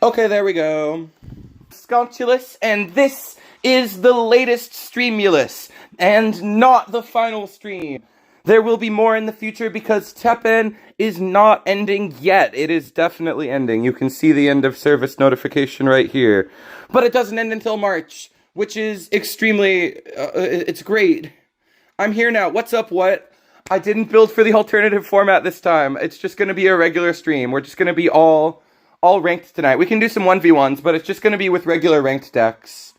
Okay, there we go. Sconchulus, and this is the latest Streamulus, and not the final stream. There will be more in the future because TEPPEN is not ending yet. It is definitely ending. You can see the end of service notification right here. But it doesn't end until March, which is extremely, it's great. I'm here now. What's up, what? I didn't build for the alternative format this time. It's just going to be a regular stream. We're just going to be all ranked tonight. We can do some 1v1s, but it's just going to be with regular ranked decks.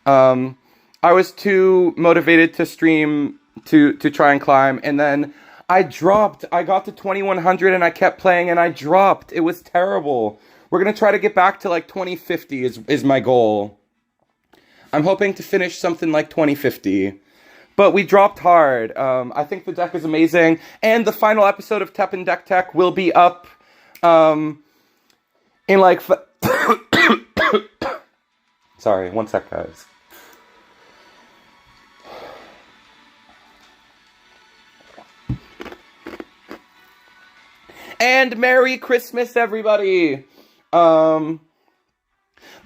I was too motivated to stream to try and climb, and then I dropped. I got to 2100 and I kept playing and I dropped. It was terrible. We're going to try to get back to like 2050 is my goal. I'm hoping to finish something like 2050. But we dropped hard. I think the deck is amazing. And the final episode of TEPPEN Deck Tech will be up in like... Sorry, one sec, guys. And Merry Christmas, everybody! The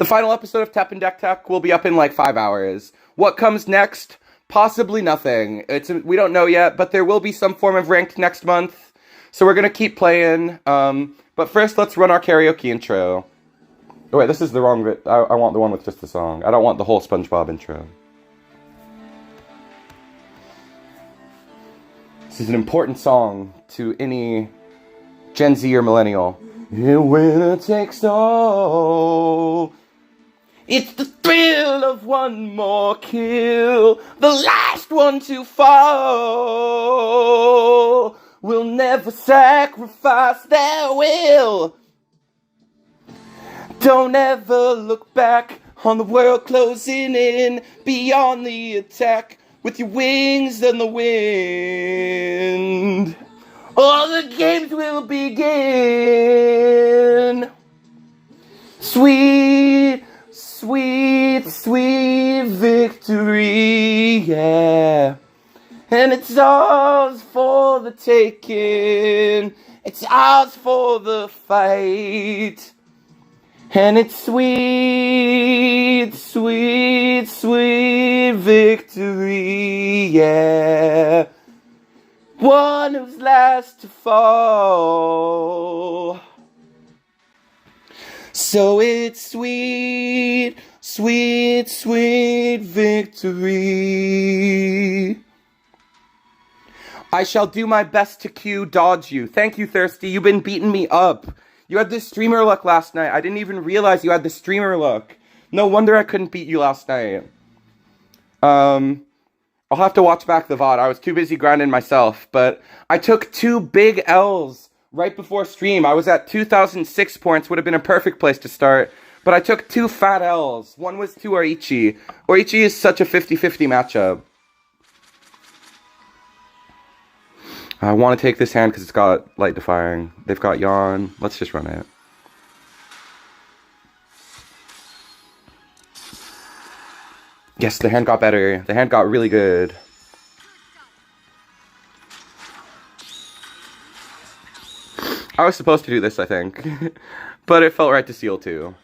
final episode of TEPPEN Deck Tech will be up in like 5 hours. What comes next? Possibly nothing. We don't know yet, but there will be some form of ranked next month. So we're gonna keep playing. But first, let's run our karaoke intro. Oh wait, this is the wrong bit. I want the one with just the song. I don't want the whole SpongeBob intro. This is an important song to any Gen Z or millennial. And winner takes all. It's the thrill of one more kill, the last one to fall. Will never sacrifice their will. Don't ever look back on the world closing in, beyond the attack, with your wings in the wind. All the games will begin. Sweet, sweet, sweet victory, yeah. And it's ours for the taking. It's ours for the fight. And it's sweet, sweet, sweet victory, yeah. One who's last to fall. So it's sweet, sweet, sweet victory. I shall do my best to Q dodge you. Thank you, Thirsty. You've been beating me up. You had the streamer luck last night. I didn't even realize you had the streamer luck. No wonder I couldn't beat you last night. I'll have to watch back the VOD. I was too busy grinding myself, but I took 2 big L's right before stream. I was at 2006 points, would have been a perfect place to start, but I took 2 fat L's. One was to Orichi. Orichi is such a 50-50 matchup. I want to take this hand because it's got Light Defying. They've got Yawn. Let's just run it. Yes, the hand got better. The hand got really good. I was supposed to do this, I think. But it felt right to seal too.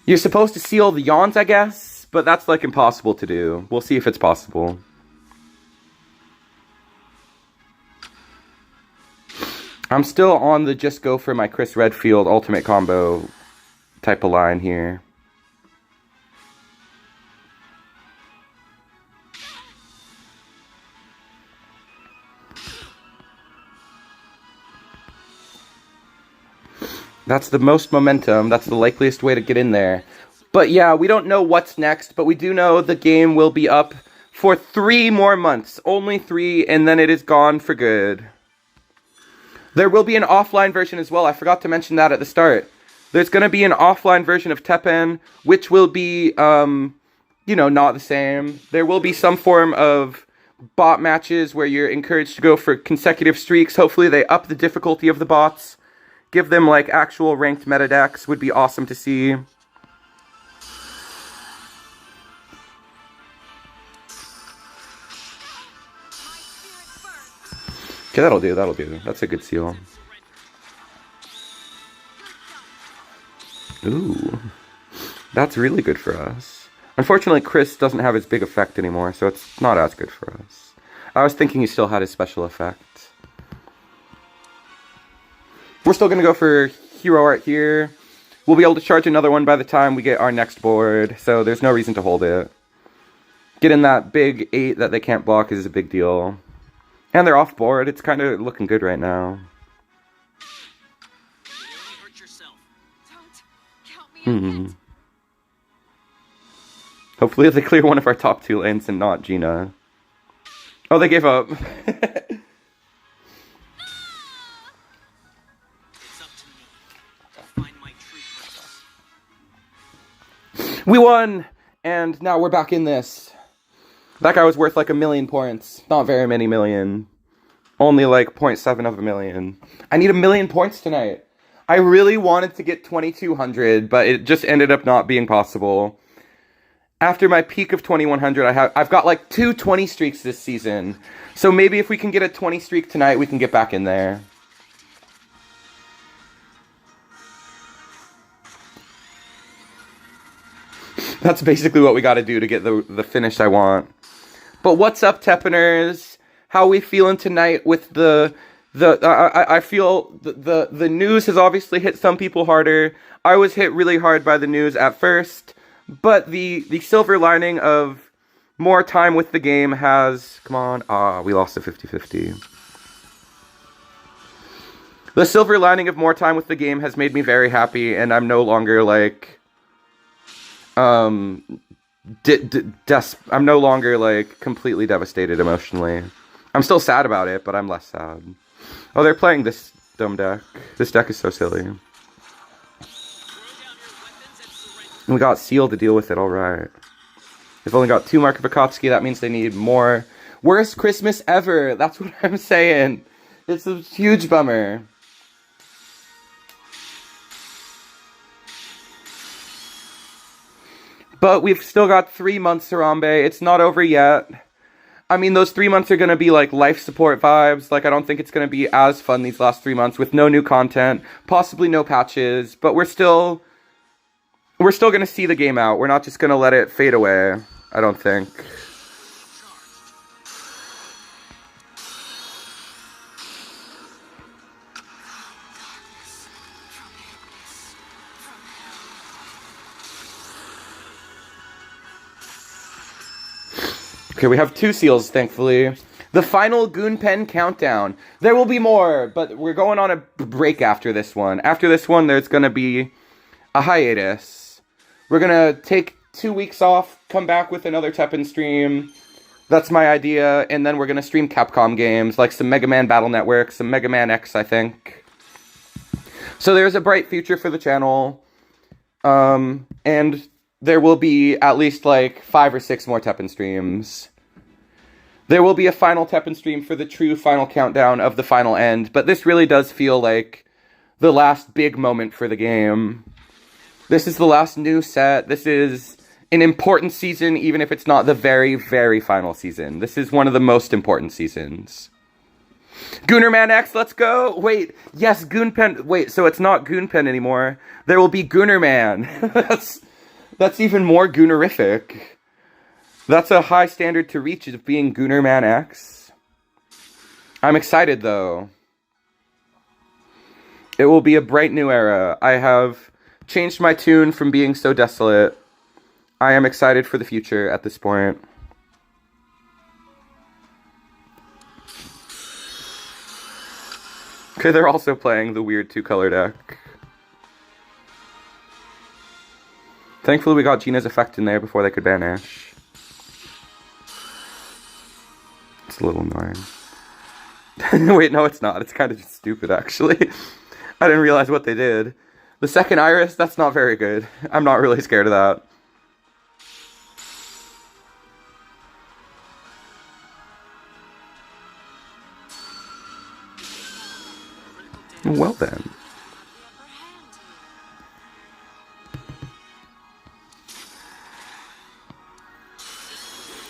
You're supposed to seal the Yawns, I guess? But that's like impossible to do. We'll see if it's possible. I'm still on the just go for my Chris Redfield ultimate combo type of line here. That's the most momentum. That's the likeliest way to get in there. But yeah, we don't know what's next, but we do know the game will be up for 3 more months. Only 3, and then it is gone for good. There will be an offline version as well. I forgot to mention that at the start. There's going to be an offline version of TEPPEN, which will be, you know, not the same. There will be some form of bot matches where you're encouraged to go for consecutive streaks. Hopefully they up the difficulty of the bots. Give them, like, actual ranked meta decks. Would be awesome to see. Okay, that'll do. That's a good seal. Ooh. That's really good for us. Unfortunately, Chris doesn't have his big effect anymore, so it's not as good for us. I was thinking he still had his special effect. We're still going to go for hero art here. We'll be able to charge another one by the time we get our next board, so there's no reason to hold it. Getting that big 8 that they can't block is a big deal. And they're off board. It's kind of looking good right now. Hopefully they clear one of our top 2 lanes and not Gina. Oh, they gave up. We won! And now we're back in this. That guy was worth like 1,000,000 points. Not very many million. Only like 0.7 of a million. I need 1,000,000 points tonight. I really wanted to get 2,200, but it just ended up not being possible. After my peak of 2,100, I've got like 2 20 streaks this season. So maybe if we can get a 20 streak tonight, we can get back in there. That's basically what we got to do to get the finish I want. But what's up, Teppeners? How are we feeling tonight with I feel the news has obviously hit some people harder. I was hit really hard by the news at first, but the silver lining of more time with the game has... Come on. We lost a 50-50. The silver lining of more time with the game has made me very happy, and I'm no longer like... I'm no longer, like, completely devastated emotionally. I'm still sad about it, but I'm less sad. Oh, they're playing this dumb deck. This deck is so silly. And we got Seal to deal with it, alright. They've only got 2 Mark of Akatsuki, that means they need more. Worst Christmas ever, that's what I'm saying. It's a huge bummer. But we've still got 3 months, Harambe. It's not over yet. I mean, those 3 months are going to be, like, life support vibes. Like, I don't think it's going to be as fun these last 3 months with no new content. Possibly no patches. But we're still going to see the game out. We're not just going to let it fade away, I don't think. Okay, we have 2 seals, thankfully. The final Goon Pen countdown. There will be more, but we're going on a break after this one. After this one, there's going to be a hiatus. We're going to take 2 weeks off, come back with another Teppen stream. That's my idea, and then we're going to stream Capcom games, like some Mega Man Battle Network, some Mega Man X, I think. So there's a bright future for the channel. And... there will be at least, like, 5 or 6 more Teppen streams. There will be a final Teppen stream for the true final countdown of the final end, but this really does feel like the last big moment for the game. This is the last new set. This is an important season, even if it's not the very, very final season. This is one of the most important seasons. Goonerman X, let's go! Wait, yes, Goonpen... Wait, so it's not Goonpen anymore. There will be Goonerman. That's even more Goonerific. That's a high standard to reach of being Goonerman X. I'm excited, though. It will be a bright new era. I have changed my tune from being so desolate. I am excited for the future at this point. Okay, they're also playing the weird 2-color deck. Thankfully, we got Gina's effect in there before they could banish. It's a little annoying. Wait, no, it's not. It's kind of just stupid, actually. I didn't realize what they did. The second Iris, that's not very good. I'm not really scared of that. Well then.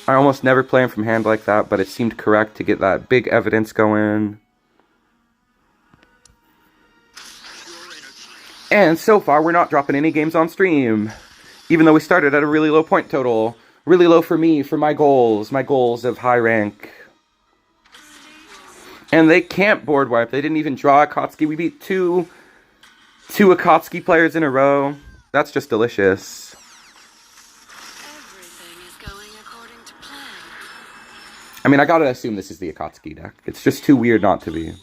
I almost never play him from hand like that, but it seemed correct to get that big evidence going. And so far, we're not dropping any games on stream. Even though we started at a really low point total. Really low for me, for my goals of high rank. And they can't board wipe. They didn't even draw Akatsuki. We beat two Akatsuki players in a row. That's just delicious. Everything is going according to plan. I mean, I gotta assume this is the Akatsuki deck. It's just too weird not to be.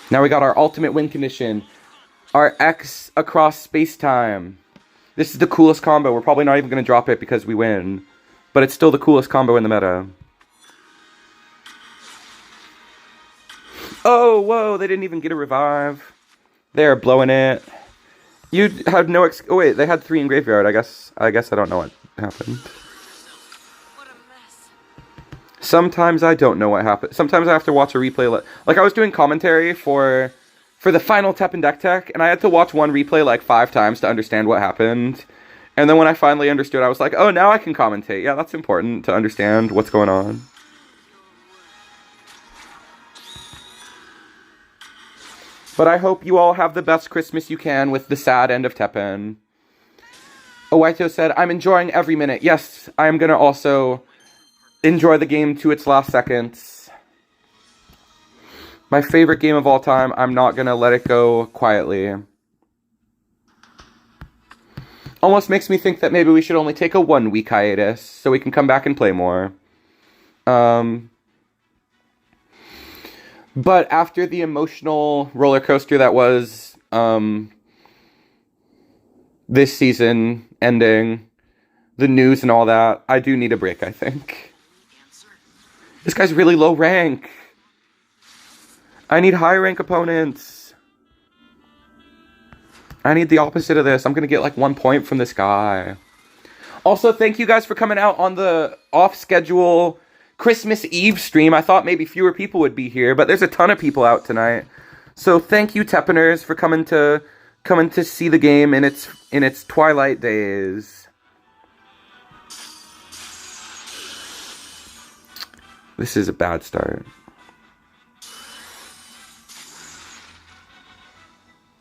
Now we got our ultimate win condition. Our X across space-time. This is the coolest combo. We're probably not even going to drop it because we win. But it's still the coolest combo in the meta. Oh, whoa, they didn't even get a revive. They're blowing it. You had no oh wait, they had 3 in graveyard. I guess I don't know what happened. What a mess. Sometimes I don't know what happened. Sometimes I have to watch a replay. Like I was doing commentary for the final TEPPEN deck tech, and I had to watch one replay like 5 times to understand what happened. And then when I finally understood, I was like, oh, now I can commentate. Yeah, that's important to understand what's going on. But I hope you all have the best Christmas you can with the sad end of TEPPEN. Owaito said, I'm enjoying every minute. Yes, I am going to also enjoy the game to its last seconds. My favorite game of all time, I'm not going to let it go quietly. Almost makes me think that maybe we should only take a 1-week hiatus so we can come back and play more. But after the emotional roller coaster that was this season ending, the news and all that, I do need a break, I think. This guy's really low rank. I need high rank opponents. I need the opposite of this. I'm going to get like 1 point from this guy. Also, thank you guys for coming out on the off-schedule Christmas Eve stream. I thought maybe fewer people would be here, but there's a ton of people out tonight. So thank you, Teppeners, for coming to see the game in its twilight days. This is a bad start.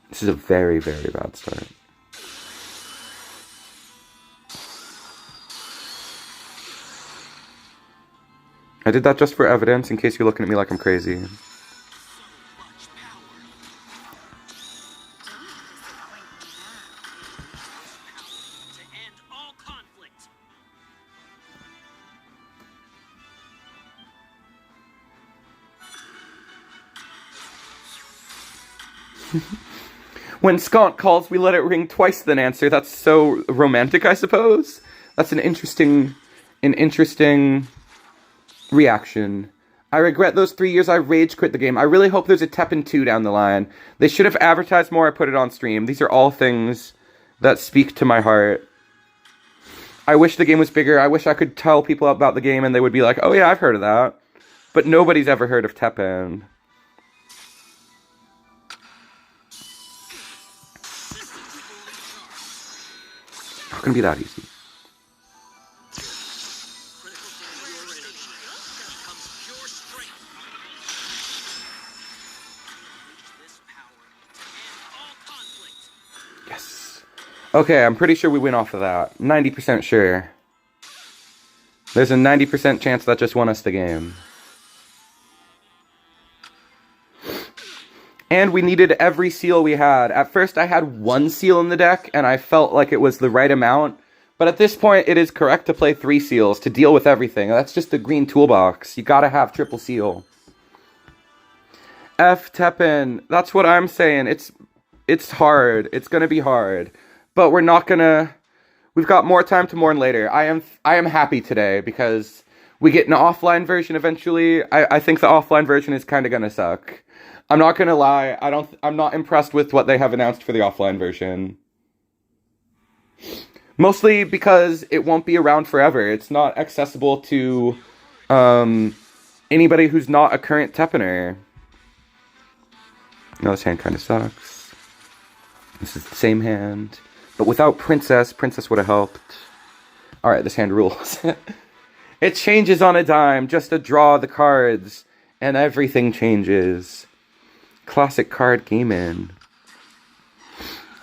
This is a very, very bad start. I did that just for evidence, in case you're looking at me like I'm crazy. When Skaunt calls, we let it ring twice then answer. That's so romantic, I suppose. That's an interesting reaction. I regret those 3 years I rage quit the game. I really hope there's a TEPPEN 2 down the line. They should have advertised more. I put it on stream. These are all things that speak to my heart. I wish the game was bigger. I wish I could tell people about the game and they would be like, oh yeah, I've heard of that. But nobody's ever heard of TEPPEN. How can it be that easy? Yes. Okay, I'm pretty sure we win off of that. 90% sure. There's a 90% chance that just won us the game. And we needed every seal we had. At first, I had 1 seal in the deck, and I felt like it was the right amount. But at this point, it is correct to play 3 seals to deal with everything. That's just the green toolbox. You gotta have triple seal. F TEPPEN. That's what I'm saying. It's hard. It's gonna be hard. But we're not gonna... We've got more time to mourn later. I am happy today, because we get an offline version eventually. I think the offline version is kinda gonna suck. I'm not gonna lie, I'm not impressed with what they have announced for the offline version. Mostly because it won't be around forever. It's not accessible to anybody who's not a current Teppener. No, this hand kinda sucks. This is the same hand. But without Princess would have helped. Alright, this hand rules. It changes on a dime, just to draw the cards, and everything changes. classic card gaming.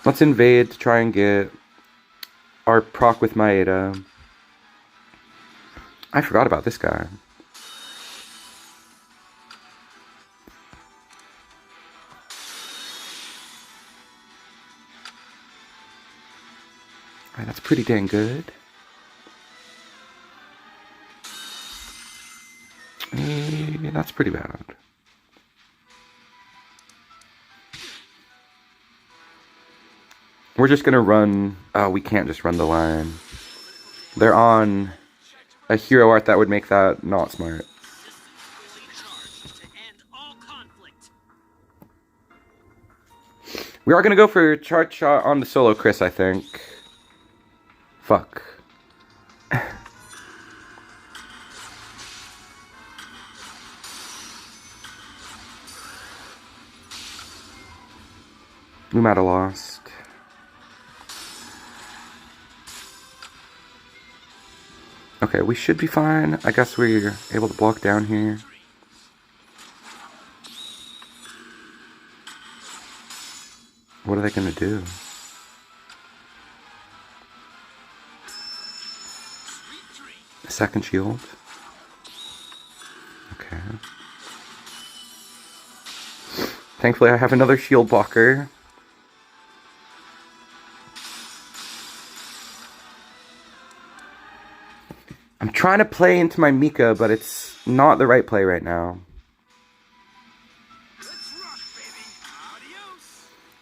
Let's invade to try and get our proc with Maeda. I forgot about this guy. Alright, that's pretty dang good. That's pretty bad. We're just gonna run... Oh, we can't just run the line. They're on a hero art that would make that not smart. We are gonna go for charge shot on the solo Chris, I think. Fuck. We might have lost. Okay, we should be fine. I guess we're able to block down here. What are they gonna do? A second shield. Okay. Thankfully I have another shield blocker. I'm trying to play into my Mika, but it's not the right play right now.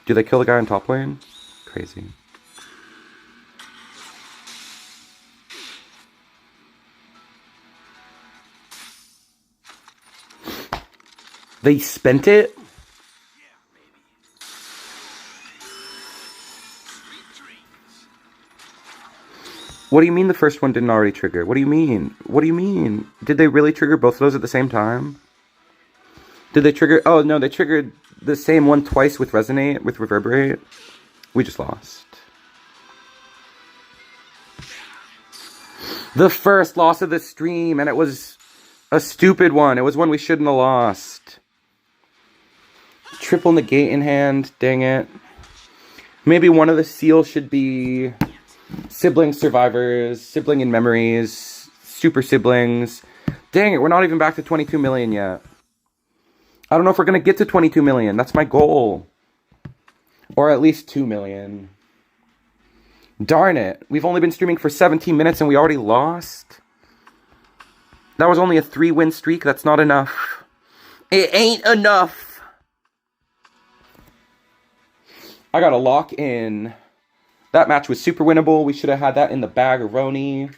Do they kill the guy in top lane? Crazy. They spent it? What do you mean the first one didn't already trigger? What do you mean? What do you mean? Did they really trigger both of those at the same time? Did they trigger... Oh, no, they triggered the same one twice with Resonate, with Reverberate. We just lost. The first loss of the stream, and it was a stupid one. It was one we shouldn't have lost. Triple negate in hand, dang it. Maybe one of the seals should be sibling survivors, sibling in memories, super siblings. Dang it, we're not even back to 22 million yet. I don't know if we're going to get to 22 million. That's my goal. Or at least 2 million. Darn it. We've only been streaming for 17 minutes and we already lost. That was only a 3-win streak. That's not enough. It ain't enough. I got to lock in. That match was super winnable. We should have had that in the bag-a-roni.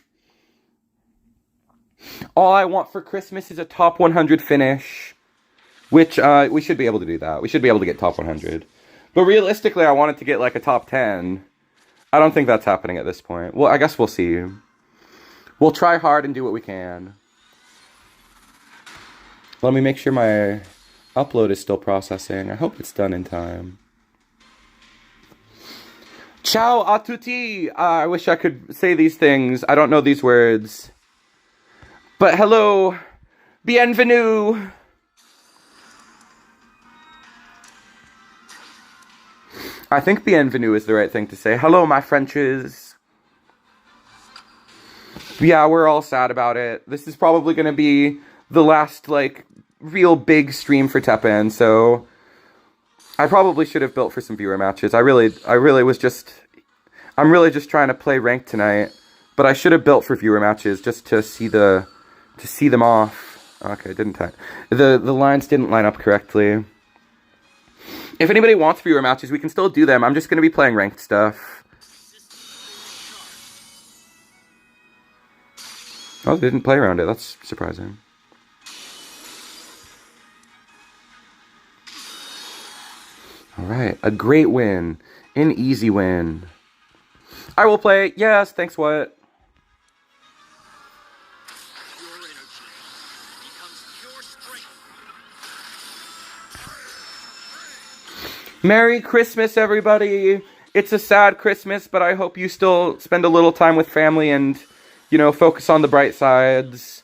All I want for Christmas is a top 100 finish. Which, we should be able to do that. We should be able to get top 100. But realistically, I wanted to get like a top 10. I don't think that's happening at this point. Well, I guess we'll see. We'll try hard and do what we can. Let me make sure my upload is still processing. I hope it's done in time. Ciao a tutti! I wish I could say these things. I don't know these words. But hello. Bienvenue. I think bienvenue is the right thing to say. Hello, my Frenches. Yeah, we're all sad about it. This is probably going to be the last, like, real big stream for TEPPEN, so I probably should have built for some viewer matches. I'm really just trying to play ranked tonight, but I should have built for viewer matches just to see them off. Okay, didn't I? The lines didn't line up correctly. If anybody wants viewer matches, we can still do them. I'm just going to be playing ranked stuff. Oh, they didn't play around it. That's surprising. Alright, a great win. An easy win. I will play. Yes, thanks what? Merry Christmas, everybody. It's a sad Christmas, but I hope you still spend a little time with family and, you know, focus on the bright sides.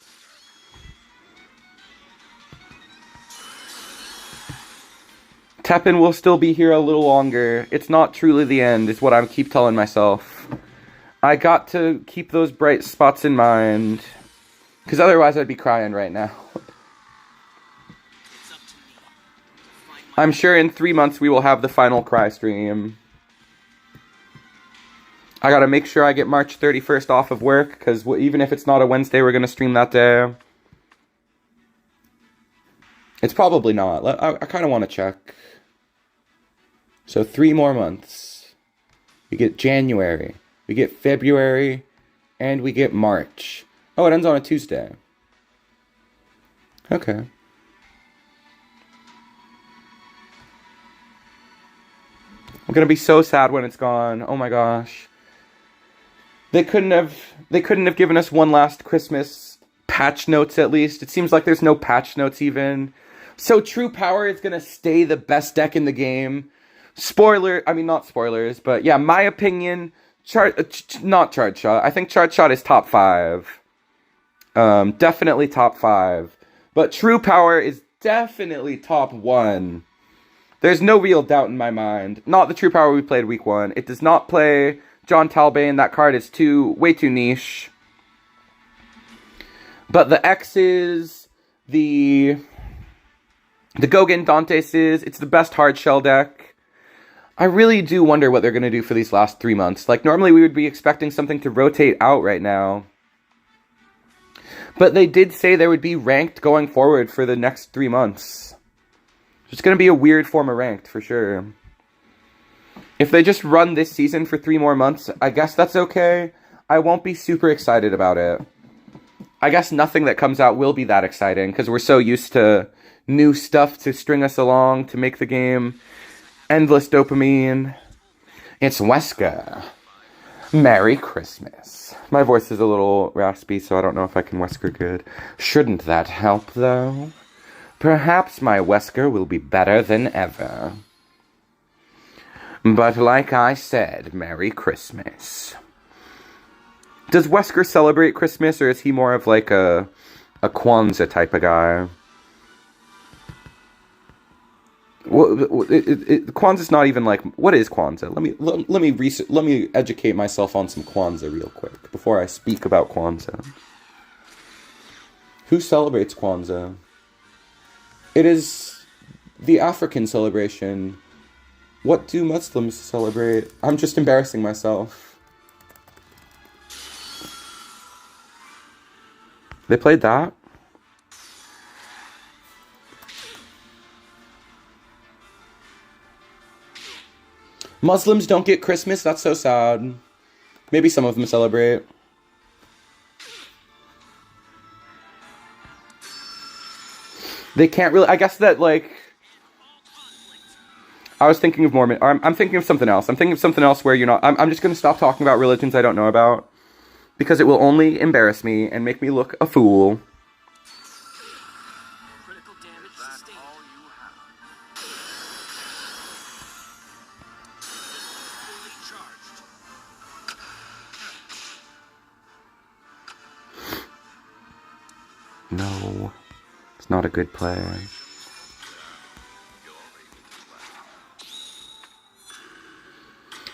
TEPPEN will still be here a little longer. It's not truly the end, is what I keep telling myself. I got to keep those bright spots in mind, because otherwise I'd be crying right now. I'm sure in 3 months we will have the final cry stream. I gotta make sure I get March 31st off of work, because even if it's not a Wednesday, we're gonna stream that day. It's probably not. I kind of want to check. So 3 more months. We get January, we get February, and we get March. Oh, it ends on a Tuesday. Okay. I'm gonna be so sad when it's gone. Oh my gosh. They couldn't have given us one last Christmas patch notes at least. It seems like there's no patch notes even. So True Power is gonna stay the best deck in the game. Not spoilers, but yeah, my opinion, not Charge Shot. I think Charge Shot is top 5. Definitely top 5. But True Power is definitely top 1. There's no real doubt in my mind. Not the True Power we played week 1. It does not play John Talbane. That card is way too niche. But the X's, the Goguen Dantes it's the best hard shell deck. I really do wonder what they're going to do for these last 3 months. Like, normally we would be expecting something to rotate out right now. But they did say there would be ranked going forward for the next 3 months. It's going to be a weird form of ranked, for sure. If they just run this season for 3 more months, I guess that's okay. I won't be super excited about it. I guess nothing that comes out will be that exciting, because we're so used to new stuff to string us along, to make the game endless dopamine. It's Wesker. Merry Christmas. My voice is a little raspy, so I don't know if I can Wesker good. Shouldn't that help, though? Perhaps my Wesker will be better than ever. But like I said, Merry Christmas. Does Wesker celebrate Christmas, or is he more of like a Kwanzaa type of guy? Kwanzaa's not even like, what is Kwanzaa? Let me educate myself on some Kwanzaa real quick before I speak about Kwanzaa. Who celebrates Kwanzaa? It is the African celebration. What do Muslims celebrate? I'm just embarrassing myself. They played that? Muslims don't get Christmas? That's so sad. Maybe some of them celebrate. They can't really... I guess that, like... I was thinking of Mormon... I'm thinking of something else. I'm thinking of something else where you're not... I'm just going to stop talking about religions I don't know about. Because it will only embarrass me and make me look a fool. Critical damage sustained. Fully charged. No. It's not a good play.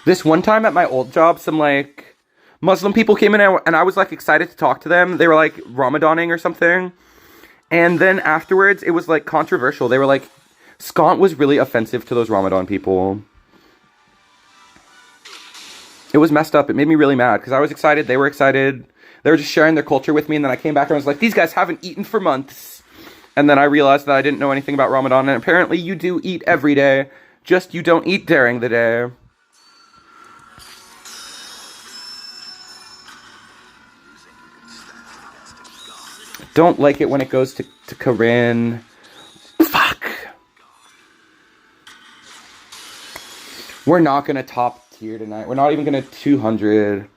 This one time at my old job, some, like, Muslim people came in and I was, like, excited to talk to them. They were, like, Ramadaning or something. And then afterwards, it was, like, controversial. They were, like, Scont was really offensive to those Ramadan people. It was messed up. It made me really mad because I was excited. They were excited. They were just sharing their culture with me. And then I came back and I was like, these guys haven't eaten for months. And then I realized that I didn't know anything about Ramadan. And apparently you do eat every day. Just you don't eat during the day. Don't like it when it goes to Corinne. Fuck. We're not going to top tier tonight. We're not even going to 200.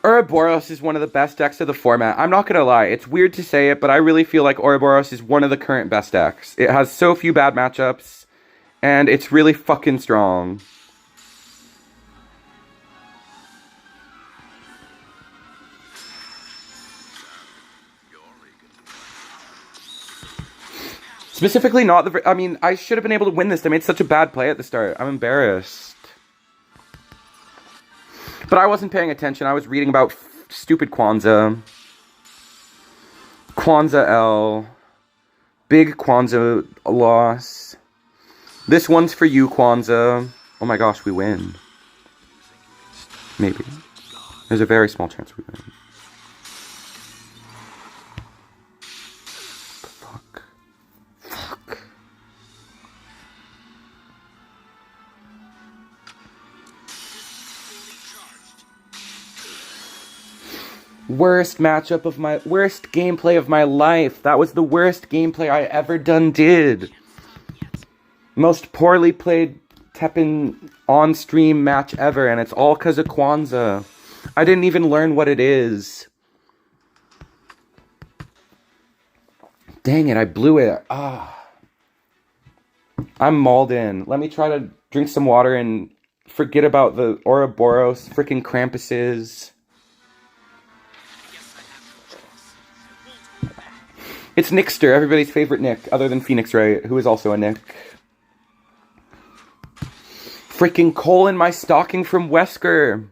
Ouroboros is one of the best decks of the format. I'm not going to lie. It's weird to say it, but I really feel like Ouroboros is one of the current best decks. It has so few bad matchups, and it's really fucking strong. It's Specifically not the... I mean, I should have been able to win this. They made such a bad play at the start. I'm embarrassed. But I wasn't paying attention. I was reading about stupid Kwanzaa. Kwanzaa L. Big Kwanzaa loss. This one's for you, Kwanzaa. Oh my gosh, we win. Maybe. There's a very small chance we win. Fuck. Fuck. Worst matchup of my... Worst gameplay of my life. That was the worst gameplay I ever did. Most poorly played TEPPEN on-stream match ever, and it's all because of Kwanzaa. I didn't even learn what it is. Dang it, I blew it. Ah. I'm mauled in. Let me try to drink some water and forget about the Ouroboros, freaking Krampuses. It's Nickster, everybody's favorite Nick, other than Phoenix Wright, who is also a Nick. Freaking coal in my stocking from Wesker.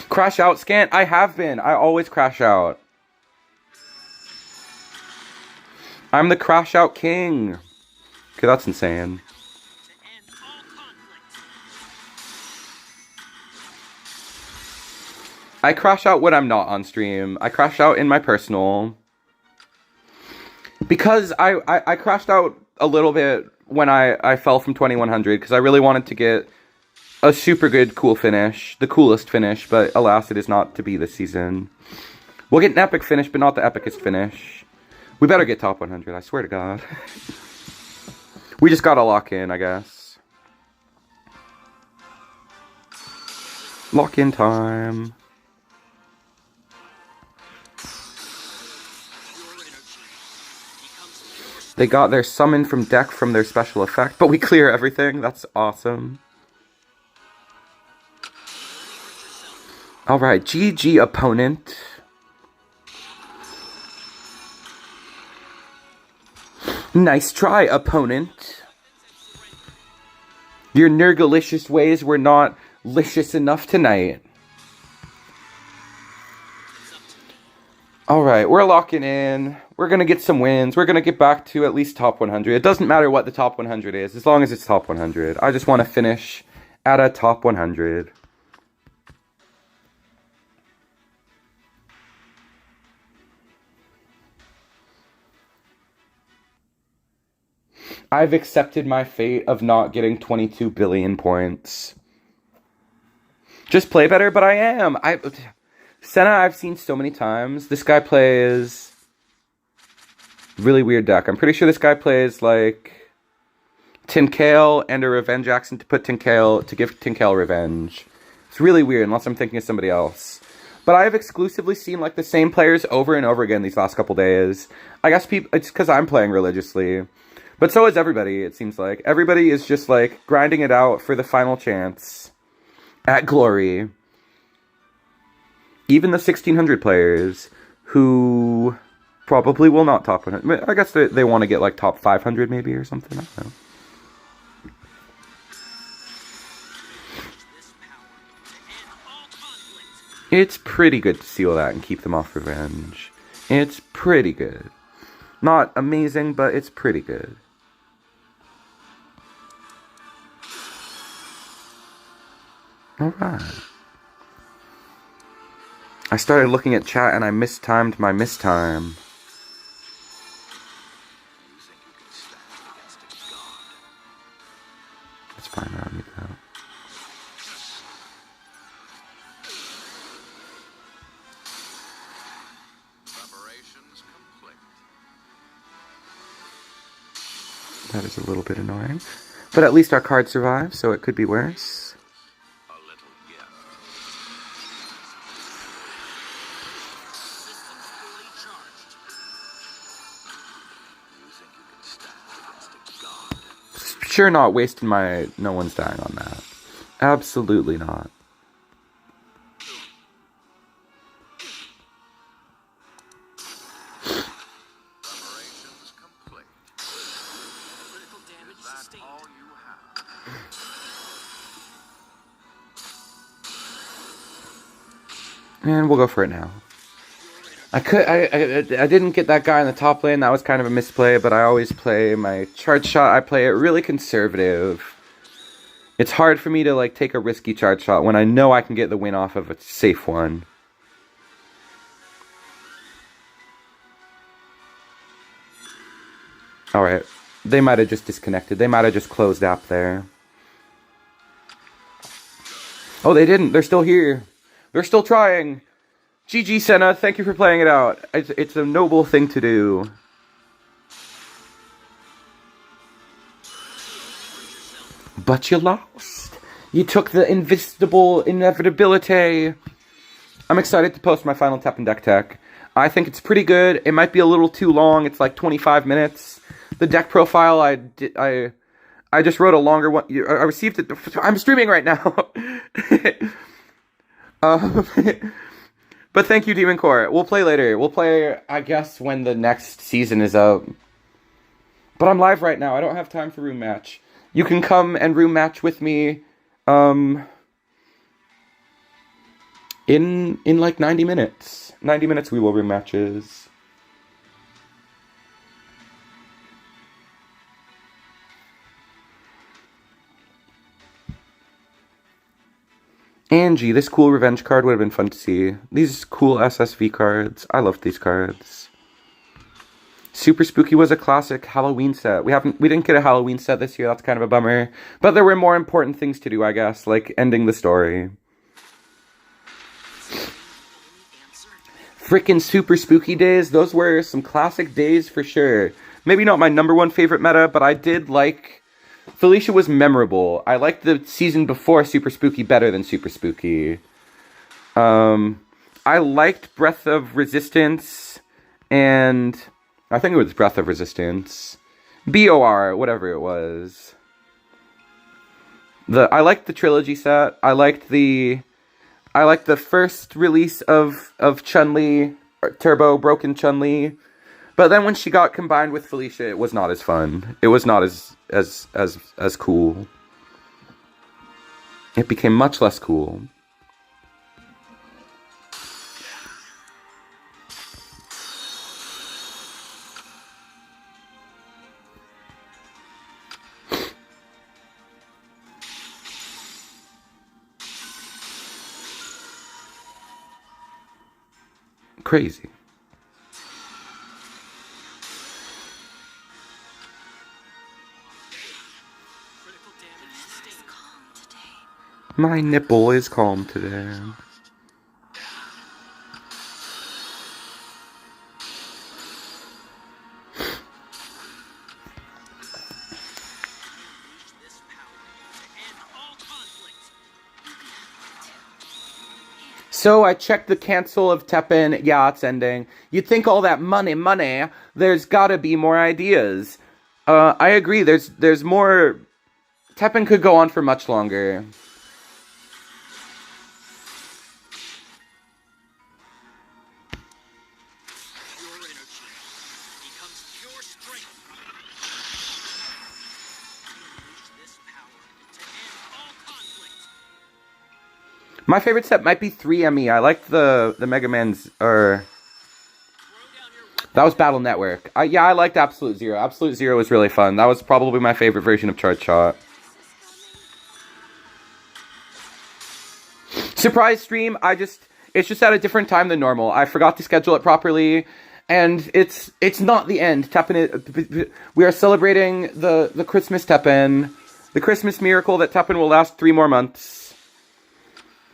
Crash out, Scant? I have been. I always crash out. I'm the crash out king. Okay, that's insane. I crash out when I'm not on stream. I crash out in my personal. Because I crashed out a little bit when I fell from 2100 because I really wanted to get a super good cool finish. The coolest finish, but alas, it is not to be this season. We'll get an epic finish, but not the epicest finish. We better get top 100, I swear to God. We just gotta lock in, I guess. Lock in time. They got their summon from deck from their special effect, but we clear everything. That's awesome. Alright, GG opponent. Nice try, opponent. Your nergalicious ways were not licious enough tonight. Alright, we're locking in. We're gonna get some wins. We're gonna get back to at least top 100. It doesn't matter what the top 100 is, as long as it's top 100. I just want to finish at a top 100. I've accepted my fate of not getting 22 billion points. Just play better, but I am. Senna I've seen so many times. This guy plays really weird deck. I'm pretty sure this guy plays like Tinkale and a Revenge Action to put Tinkale to give Tinkale revenge. It's really weird unless I'm thinking of somebody else. But I have exclusively seen like the same players over and over again these last couple days. I guess it's because I'm playing religiously. But so is everybody, it seems like. Everybody is just like grinding it out for the final chance at glory. Even the 1600 players who probably will not top 100. I guess they want to get like top 500 maybe or something. I don't know. It's pretty good to seal that and keep them off revenge. It's pretty good. Not amazing, but it's pretty good. Alright. I started looking at chat and I mistimed my mistime. That's fine, I don't need that. That is a little bit annoying. But at least our card survived, so it could be worse. Sure not wasting my... No one's dying on that. Absolutely not. sustained. And we'll go for it now. I didn't get that guy in the top lane. That was kind of a misplay, but I always play my charge shot. I play it really conservative. It's hard for me to like take a risky charge shot when I know I can get the win off of a safe one. Alright. They might have just disconnected. They might have just closed app there. Oh, they didn't. They're still here. They're still trying. GG, Senna. Thank you for playing it out. It's a noble thing to do. But you lost. You took the invisible inevitability. I'm excited to post my final TEPPEN deck tech. I think it's pretty good. It might be a little too long. It's like 25 minutes. The deck profile, I just wrote a longer one. I received it. I'm streaming right now. But thank you, Demon Core. We'll play later. We'll play, I guess, when the next season is out. But I'm live right now. I don't have time for room match. You can come and room match with me in like 90 minutes. 90 minutes we will room matches. Angie, this cool revenge card would have been fun to see. These cool SSV cards. I love these cards. Super Spooky was a classic Halloween set. We didn't get a Halloween set this year. That's kind of a bummer. But there were more important things to do, I guess, like ending the story. Frickin' Super Spooky days. Those were some classic days for sure. Maybe not my #1 favorite meta, but I did like... Felicia was memorable. I liked the season before Super Spooky better than Super Spooky. I liked Breath of Resistance, and I think it was Breath of Resistance. BOR, whatever it was. I liked the trilogy set. I liked the first release of Chun-Li, Turbo Broken Chun-Li. But then when she got combined with Felicia, it was not as fun. It was not as cool. It became much less cool. Crazy. My nipple is calm today. So I checked the cancel of TEPPEN. Yeah, it's ending. You'd think all that money, there's gotta be more ideas. I agree, there's more... TEPPEN could go on for much longer. My favorite set might be 3ME. I liked the Mega Man's, that was Battle Network. Yeah, I liked Absolute Zero. Absolute Zero was really fun. That was probably my favorite version of Charge Shot. Surprise stream, it's just at a different time than normal. I forgot to schedule it properly, and it's not the end. TEPPEN, we are celebrating the Christmas TEPPEN, the Christmas miracle that TEPPEN will last 3 more months.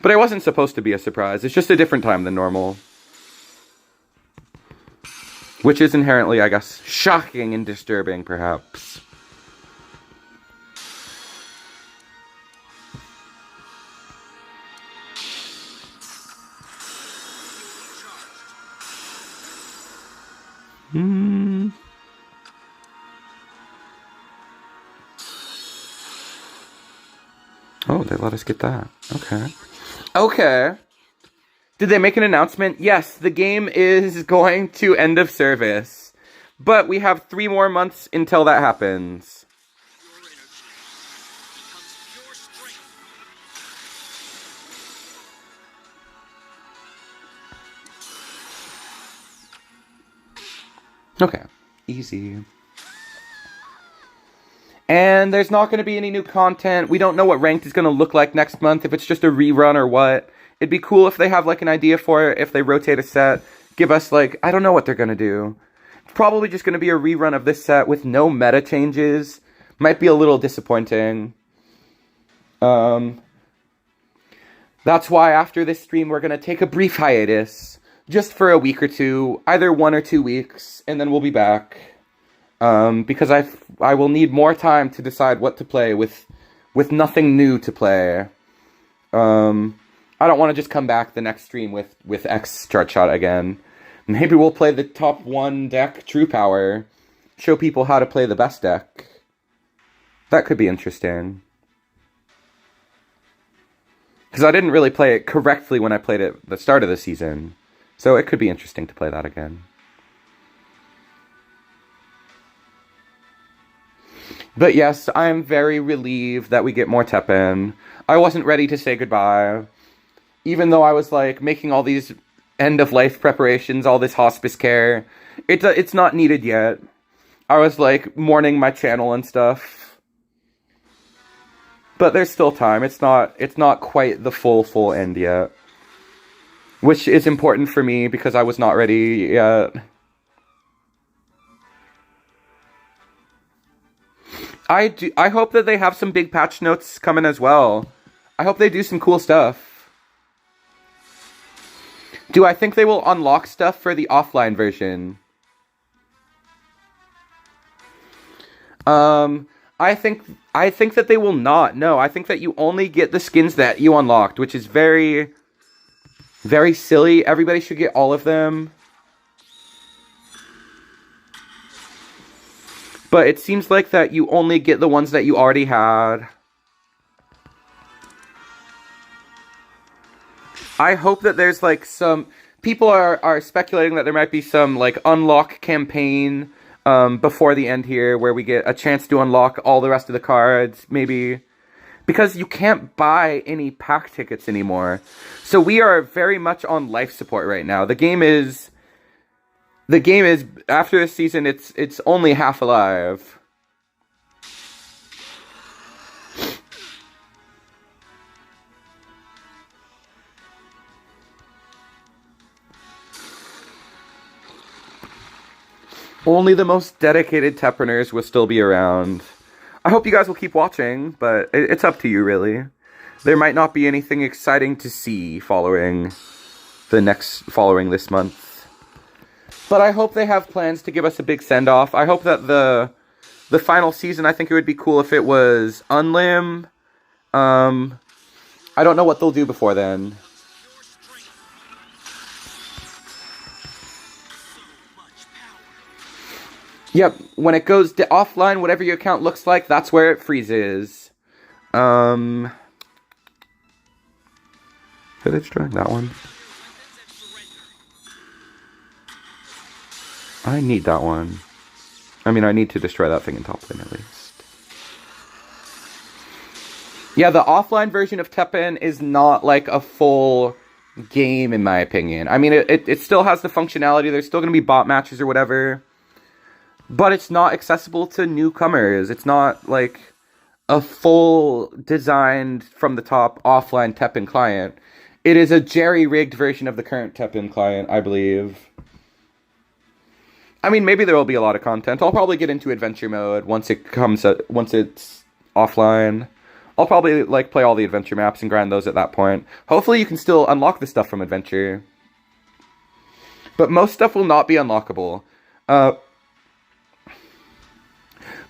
But it wasn't supposed to be a surprise. It's just a different time than normal. Which is inherently, I guess, shocking and disturbing, perhaps. Oh, they let us get that. Okay. Okay. Did they make an announcement? Yes, the game is going to end of service. But we have 3 more months until that happens. Okay. Easy. And there's not going to be any new content. We don't know what ranked is going to look like next month, if it's just a rerun or what. It'd be cool if they have, like, an idea for it, if they rotate a set. Give us, like, I don't know what they're going to do. It's probably just going to be a rerun of this set with no meta changes. Might be a little disappointing. That's why after this stream, we're going to take a brief hiatus. Just for a week or two. Either 1 or 2 weeks. And then we'll be back. Because I will need more time to decide what to play with nothing new to play. I don't want to just come back the next stream with X chart shot again. Maybe we'll play the top 1 deck, True Power. Show people how to play the best deck. That could be interesting. Because I didn't really play it correctly when I played it at the start of the season. So it could be interesting to play that again. But yes, I am very relieved that we get more TEPPEN. I wasn't ready to say goodbye. Even though I was, like, making all these end-of-life preparations, all this hospice care. It's not needed yet. I was, like, mourning my channel and stuff. But there's still time. It's not quite the full end yet. Which is important for me because I was not ready yet. I hope that they have some big patch notes coming as well. I hope they do some cool stuff. Do I think they will unlock stuff for the offline version? I think that they will not. No, I think that you only get the skins that you unlocked, which is very, very silly. Everybody should get all of them. But it seems like that you only get the ones that you already had. I hope that there's, like, some... People are speculating that there might be some, like, unlock campaign before the end here, where we get a chance to unlock all the rest of the cards, maybe. Because you can't buy any pack tickets anymore. So we are very much on life support right now. The game is, after this season, it's only half alive. Only the most dedicated Teppeners will still be around. I hope you guys will keep watching, but it's up to you, really. There might not be anything exciting to see following this month. But I hope they have plans to give us a big send-off. I hope that the final season, I think it would be cool if it was Unlim. I don't know what they'll do before then. Yep, when it goes to offline, whatever your account looks like, that's where it freezes. Did I destroy that one? I need that one. I mean, I need to destroy that thing in top lane at least. Yeah, the offline version of TEPPEN is not like a full game, in my opinion. I mean, it still has the functionality. There's still going to be bot matches or whatever. But it's not accessible to newcomers. It's not, like, a full designed from the top offline TEPPEN client. It is a jerry-rigged version of the current TEPPEN client, I believe. I mean, maybe there will be a lot of content. I'll probably get into adventure mode once it's offline. I'll probably, like, play all the adventure maps and grind those at that point. Hopefully you can still unlock the stuff from adventure. But most stuff will not be unlockable.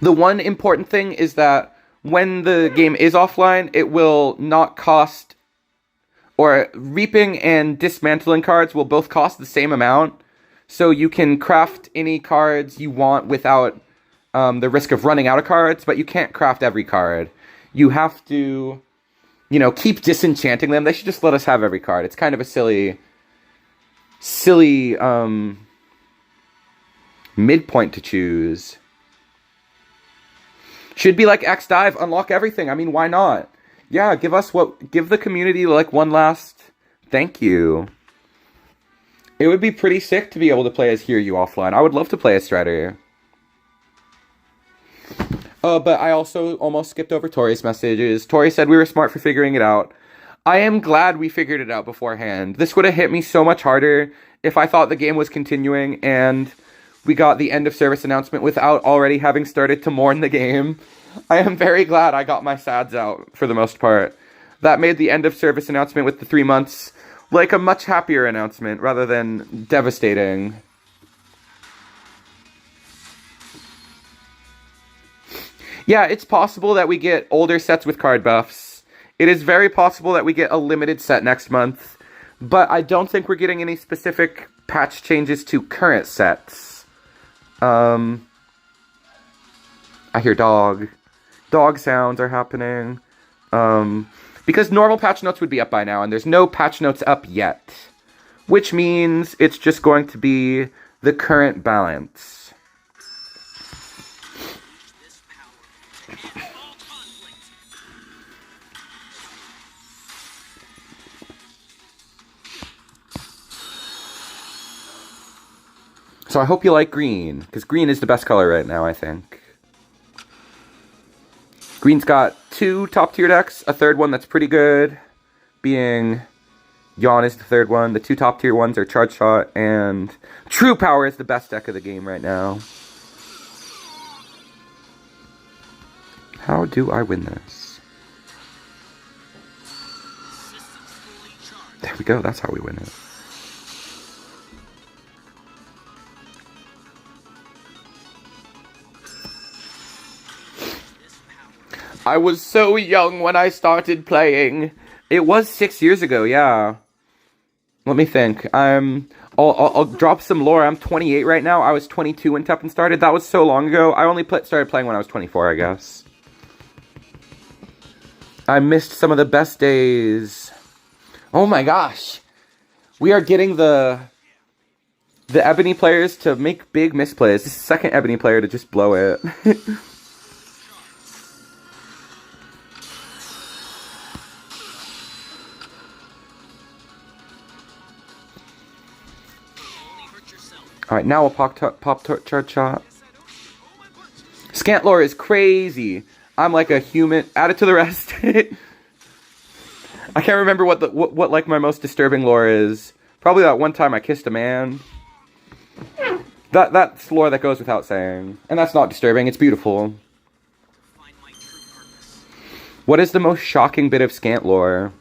The one important thing is that when the game is offline, it will not cost, or reaping and dismantling cards will both cost the same amount. So you can craft any cards you want without the risk of running out of cards, but you can't craft every card. You have to, you know, keep disenchanting them. They should just let us have every card. It's kind of a silly midpoint to choose. Should be like X Dive, unlock everything. I mean, why not? Yeah, give the community, like, one last thank you. It would be pretty sick to be able to play as Hear You offline. I would love to play as Strider. But I also almost skipped over Tori's messages. Tori said we were smart for figuring it out. I am glad we figured it out beforehand. This would have hit me so much harder if I thought the game was continuing and we got the end of service announcement without already having started to mourn the game. I am very glad I got my sads out for the most part. That made the end of service announcement with the 3 months like a much happier announcement rather than devastating. Yeah, it's possible that we get older sets with card buffs. It is very possible that we get a limited set next month, but I don't think we're getting any specific patch changes to current sets. I hear dog. Dog sounds are happening. Because normal patch notes would be up by now, and there's no patch notes up yet. Which means it's just going to be the current balance. So I hope you like green, because green is the best color right now, I think. Green's got 2 top-tier decks, a third one that's pretty good, being Yawn is the third one. The 2 top-tier ones are Charge Shot, and True Power is the best deck of the game right now. How do I win this? There we go, that's how we win it. I was so young when I started playing. It was 6 years ago, yeah. Let me think. I'll drop some lore. I'm 28 right now. I was 22 when TEPPEN started. That was so long ago. I only started playing when I was 24, I guess. I missed some of the best days. Oh my gosh. We are getting the Ebony players to make big misplays. This is the second Ebony player to just blow it. Alright, now we'll pop Charge Shot. Scant lore is crazy. I'm like a human. Add it to the rest. I can't remember what like my most disturbing lore is. Probably that one time I kissed a man. That's lore that goes without saying. And that's not disturbing, it's beautiful. What is the most shocking bit of Scant lore?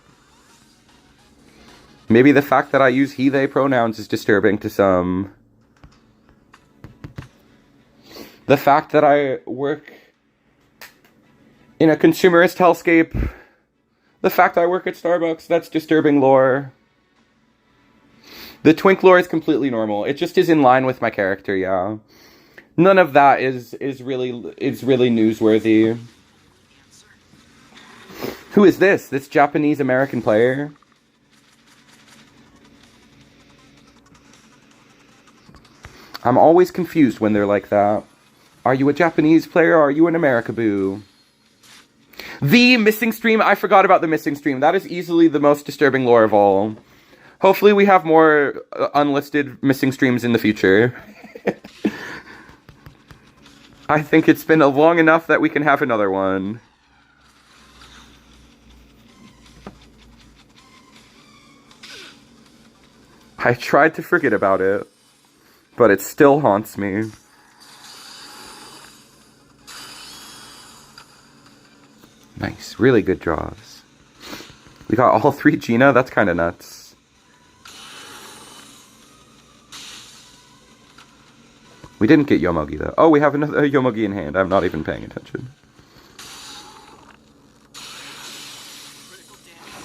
Maybe the fact that I use he, they pronouns is disturbing to some. The fact that I work in a consumerist hellscape. The fact I work at Starbucks, that's disturbing lore. The twink lore is completely normal. It just is in line with my character, yeah. None of that is really newsworthy. Who is this? This Japanese American player? I'm always confused when they're like that. Are you a Japanese player or are you an Americaboo? The missing stream. I forgot about the missing stream. That is easily the most disturbing lore of all. Hopefully we have more unlisted missing streams in the future. I think it's been long enough that we can have another one. I tried to forget about it, but it still haunts me. Nice, really good draws. We got all 3 Gina, that's kind of nuts. We didn't get Yomogi though. Oh, we have another Yomogi in hand. I'm not even paying attention.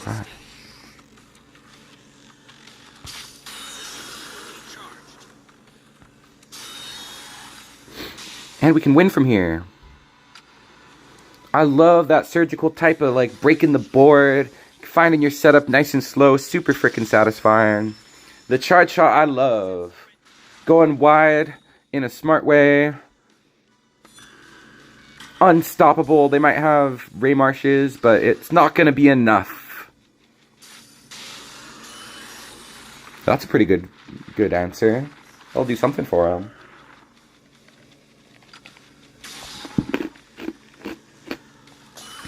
Right. And we can win from here. I love that surgical type of like breaking the board, finding your setup nice and slow, super freaking satisfying. The Charge Shot I love. Going wide in a smart way. Unstoppable. They might have Ray Marshes, but it's not going to be enough. That's a pretty good answer. I'll do something for him.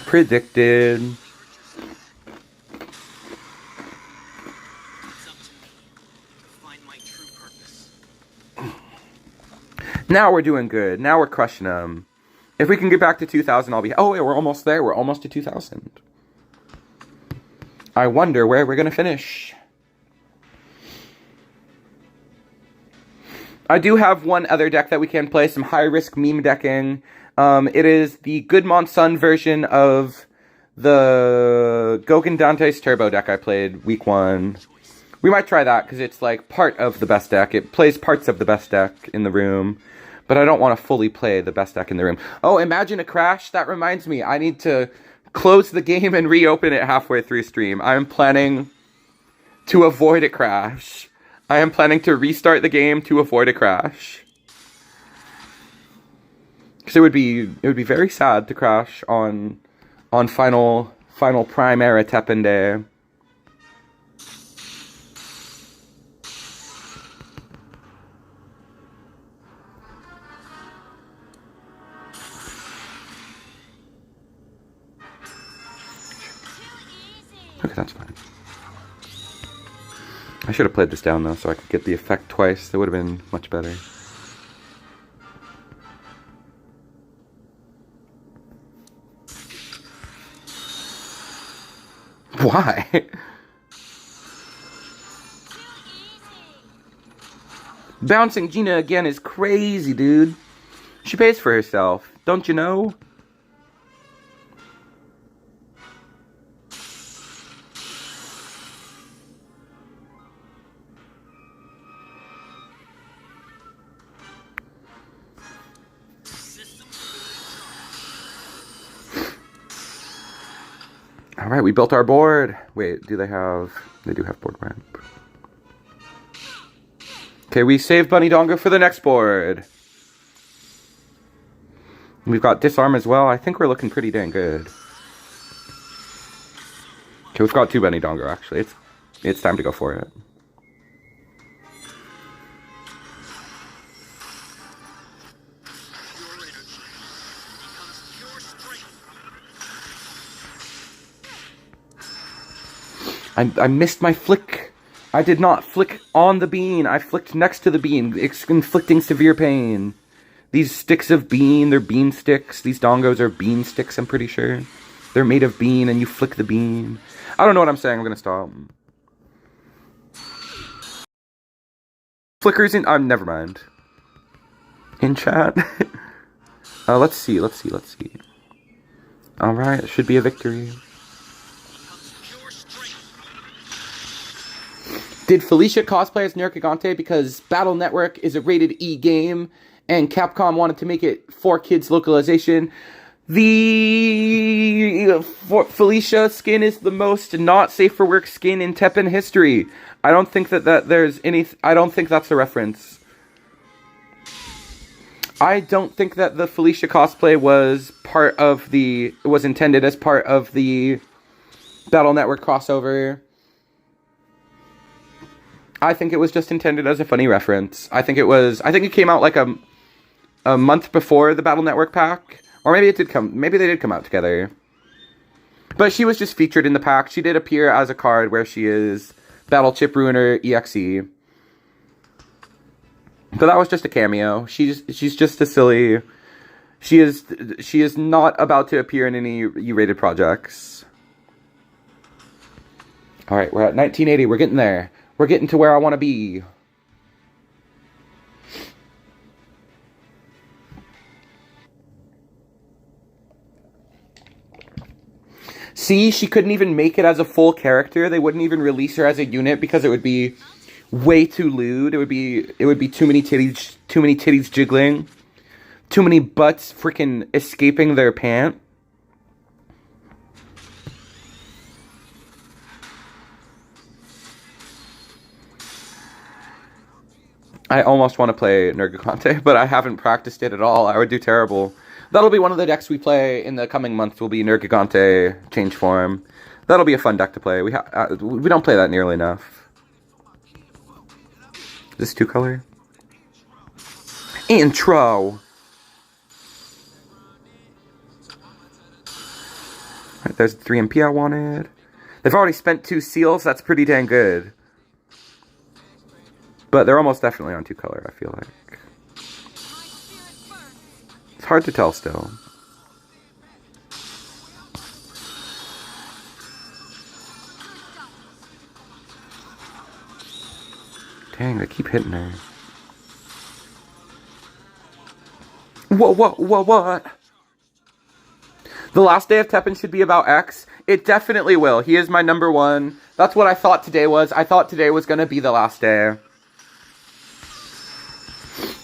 Predicted. It's up to me to find my true purpose. Now we're doing good. Now we're crushing them. If we can get back to 2,000, I'll be... Oh, wait, we're almost there. We're almost to 2,000. I wonder where we're going to finish. I do have one other deck that we can play, some high-risk meme decking. It is the Good Monsun version of the Gogen Dante's Turbo deck I played week 1. We might try that, because it's like part of the best deck. It plays parts of the best deck in the room. But I don't want to fully play the best deck in the room. Oh, imagine a crash. That reminds me. I need to close the game and reopen it halfway through stream. I'm planning to avoid a crash. I am planning to restart the game to avoid a crash. Because it would be very sad to crash on final Prime Era TEPPEN Day. Okay, that's fine. I should have played this down though, so I could get the effect twice. That would have been much better. Why? Bouncing Gina again is crazy, dude. She pays for herself, don't you know? Alright, we built our board. Wait, do they have... They do have board ramp. Okay, we save Bunny Dongo for the next board. We've got disarm as well. I think we're looking pretty dang good. Okay, we've got 2 Bunny Dongo, actually. It's time to go for it. I missed my flick. I did not flick on the bean. I flicked next to the bean, inflicting severe pain. These sticks of bean, they're bean sticks. These dongos are bean sticks, I'm pretty sure. They're made of bean and you flick the bean. I don't know what I'm saying. I'm gonna stop. Flickers in... never mind. In chat. Let's see. Alright, it should be a victory. Did Felicia cosplay as Nergigante because Battle Network is a rated E game and Capcom wanted to make it for kids localization? The Felicia skin is the most not safe for work skin in TEPPEN history. I don't think that there's any... I don't think that's a reference. I don't think that the Felicia cosplay was part of the... was intended as part of the Battle Network crossover. I think it was just intended as a funny reference. I think it came out like a month before the Battle Network pack. Or maybe maybe they did come out together. But she was just featured in the pack. She did appear as a card where she is Battle Chip Ruiner EXE. But that was just a cameo. She's just a silly... She is not about to appear in any E-rated projects. Alright, we're at 1980. We're getting there. We're getting to where I want to be. See, she couldn't even make it as a full character. They wouldn't even release her as a unit because it would be way too lewd. It would be too many titties jiggling. Too many butts freaking escaping their pant. I almost want to play Nergigante, but I haven't practiced it at all. I would do terrible. That'll be one of the decks we play in the coming months. Will be Nergigante change form. That'll be a fun deck to play. We don't play that nearly enough. This 2-color? Intro! Alright, there's the 3 MP I wanted. They've already spent 2 seals, that's pretty dang good. But they're almost definitely on 2-color, I feel like. It's hard to tell still. Dang, they keep hitting her. What? The last day of Teppen should be about X. It definitely will. He is my number 1. That's what I thought today was. I thought today was going to be the last day.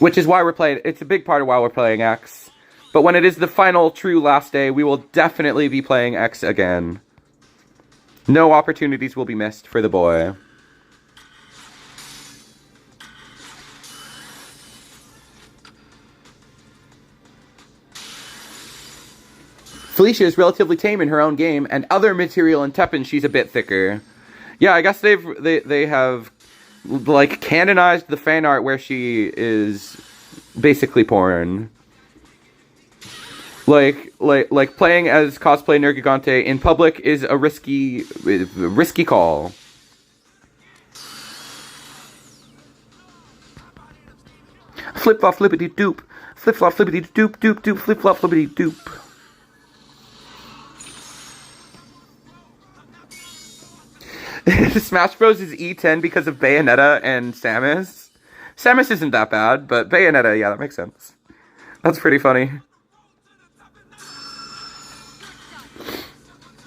Which is why we're playing. It's a big part of why we're playing X. But when it is the final true last day, we will definitely be playing X again. No opportunities will be missed for the boy. Felicia is relatively tame in her own game, and other material in Teppen, she's a bit thicker. Yeah, I guess they have like canonized the fan art where she is basically porn. Like playing as cosplay Nergigante in public is a risky call. Flip flop flippity doop, flip flop flippity doop doop doop, flip flop flippity doop. Smash Bros is E10 because of Bayonetta and Samus. Samus isn't that bad, but Bayonetta, yeah, that makes sense. That's pretty funny.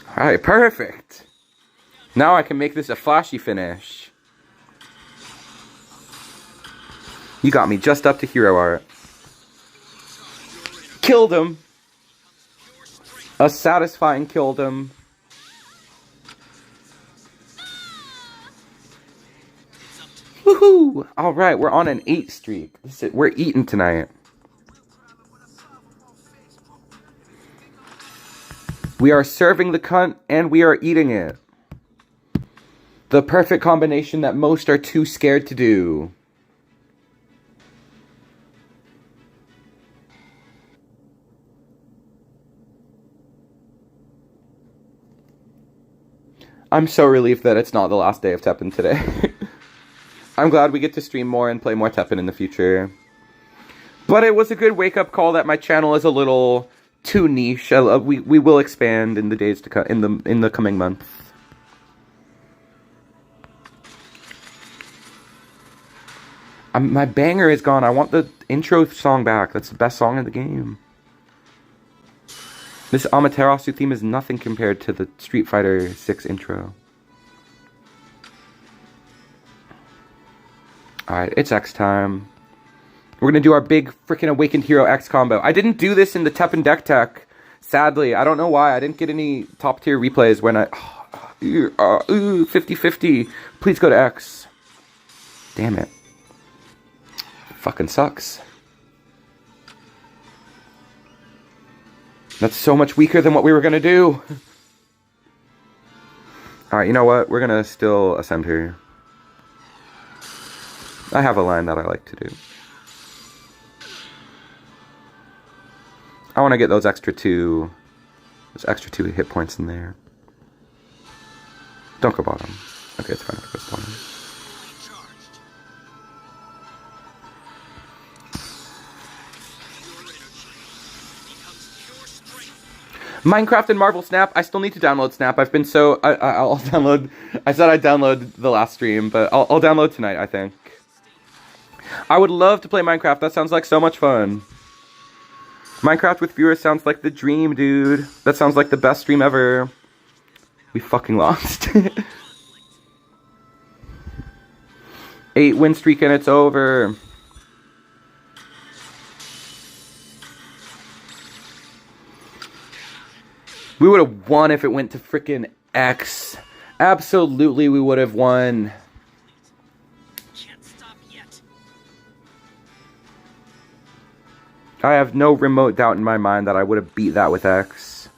Alright, perfect. Now I can make this a flashy finish. You got me just up to hero art. Killed him. A satisfying killed him. Woohoo! Alright, we're on an 8 streak. We're eating tonight. We are serving the cunt and we are eating it. The perfect combination that most are too scared to do. I'm so relieved that it's not the last day of Teppen today. I'm glad we get to stream more and play more Teppen in the future. But it was a good wake-up call that my channel is a little too niche. We will expand in the days to come, in the coming months. My banger is gone. I want the intro song back. That's the best song in the game. This Amaterasu theme is nothing compared to the Street Fighter 6 intro. Alright, it's X time. We're gonna do our big freaking Awakened Hero X combo. I didn't do this in the Teppen deck tech. Sadly, I don't know why. I didn't get any top tier replays when I... 50-50. Please go to X. Damn it. Fucking sucks. That's so much weaker than what we were gonna do. Alright, you know what? We're gonna still ascend her. I have a line that I like to do. I want to get those extra 2 hit points in there. Don't go bottom. Okay, it's fine if it goes bottom. Minecraft and Marvel Snap. I still need to download Snap. I've been so... I'll download... I said I'd download the last stream, but I'll download tonight, I think. I would love to play Minecraft. That sounds like so much fun. Minecraft with viewers sounds like the dream, dude. That sounds like the best stream ever. We fucking lost. 8 win streak and it's over. We would have won if it went to frickin' X. Absolutely, we would have won. Can't stop yet. I have no remote doubt in my mind that I would have beat that with X.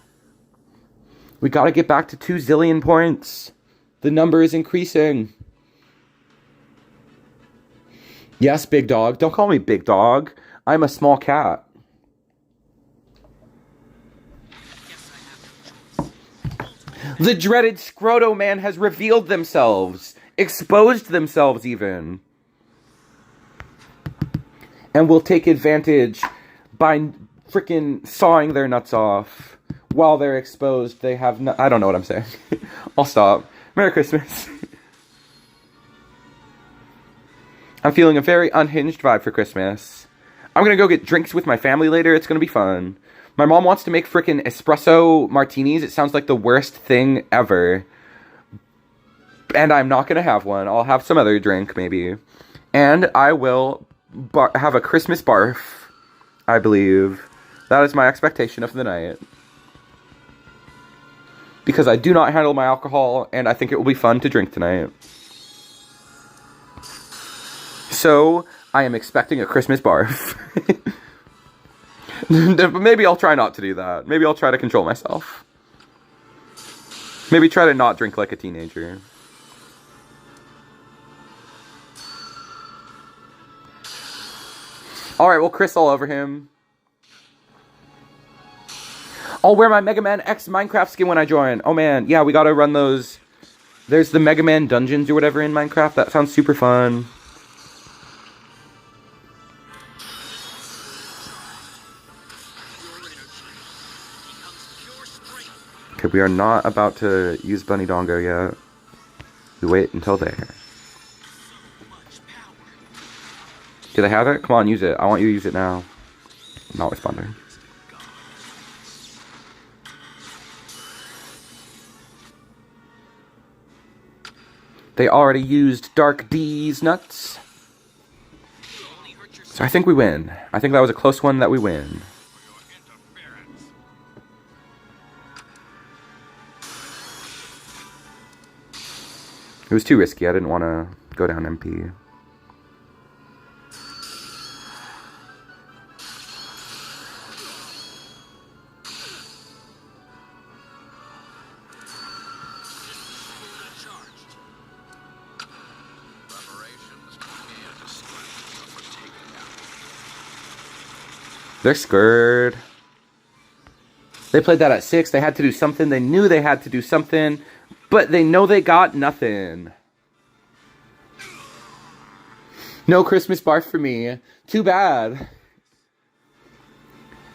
We gotta get back to 2 zillion points. The number is increasing. Yes, big dog. Don't call me big dog. I'm a small cat. Guess I have no choice. The dreaded Scroto Man has revealed themselves. Exposed themselves, even. And will take advantage by freaking sawing their nuts off. While they're exposed, they have no... I don't know what I'm saying. I'll stop. Merry Christmas. I'm feeling a very unhinged vibe for Christmas. I'm gonna go get drinks with my family later. It's gonna be fun. My mom wants to make frickin' espresso martinis. It sounds like the worst thing ever. And I'm not gonna have one. I'll have some other drink, maybe. And I will have a Christmas barf, I believe. That is my expectation of the night. Because I do not handle my alcohol, and I think it will be fun to drink tonight. So, I am expecting a Christmas barf. Maybe I'll try not to do that. Maybe I'll try to control myself. Maybe try to not drink like a teenager. Alright, well, Chris all over him. I'll wear my Mega Man X Minecraft skin when I join. Oh man, yeah, we gotta run those. There's the Mega Man dungeons or whatever in Minecraft. That sounds super fun. Okay, we are not about to use Bunny Dongo yet. We wait until there. Do they have it? Come on, use it. I want you to use it now. Not responding. They already used Dark D's nuts. So I think we win. I think that was a close one that we win. It was too risky. I didn't want to go down MP. They're scared. They played that at 6. They had to do something. They knew they had to do something. But they know they got nothing. No Christmas barf for me. Too bad.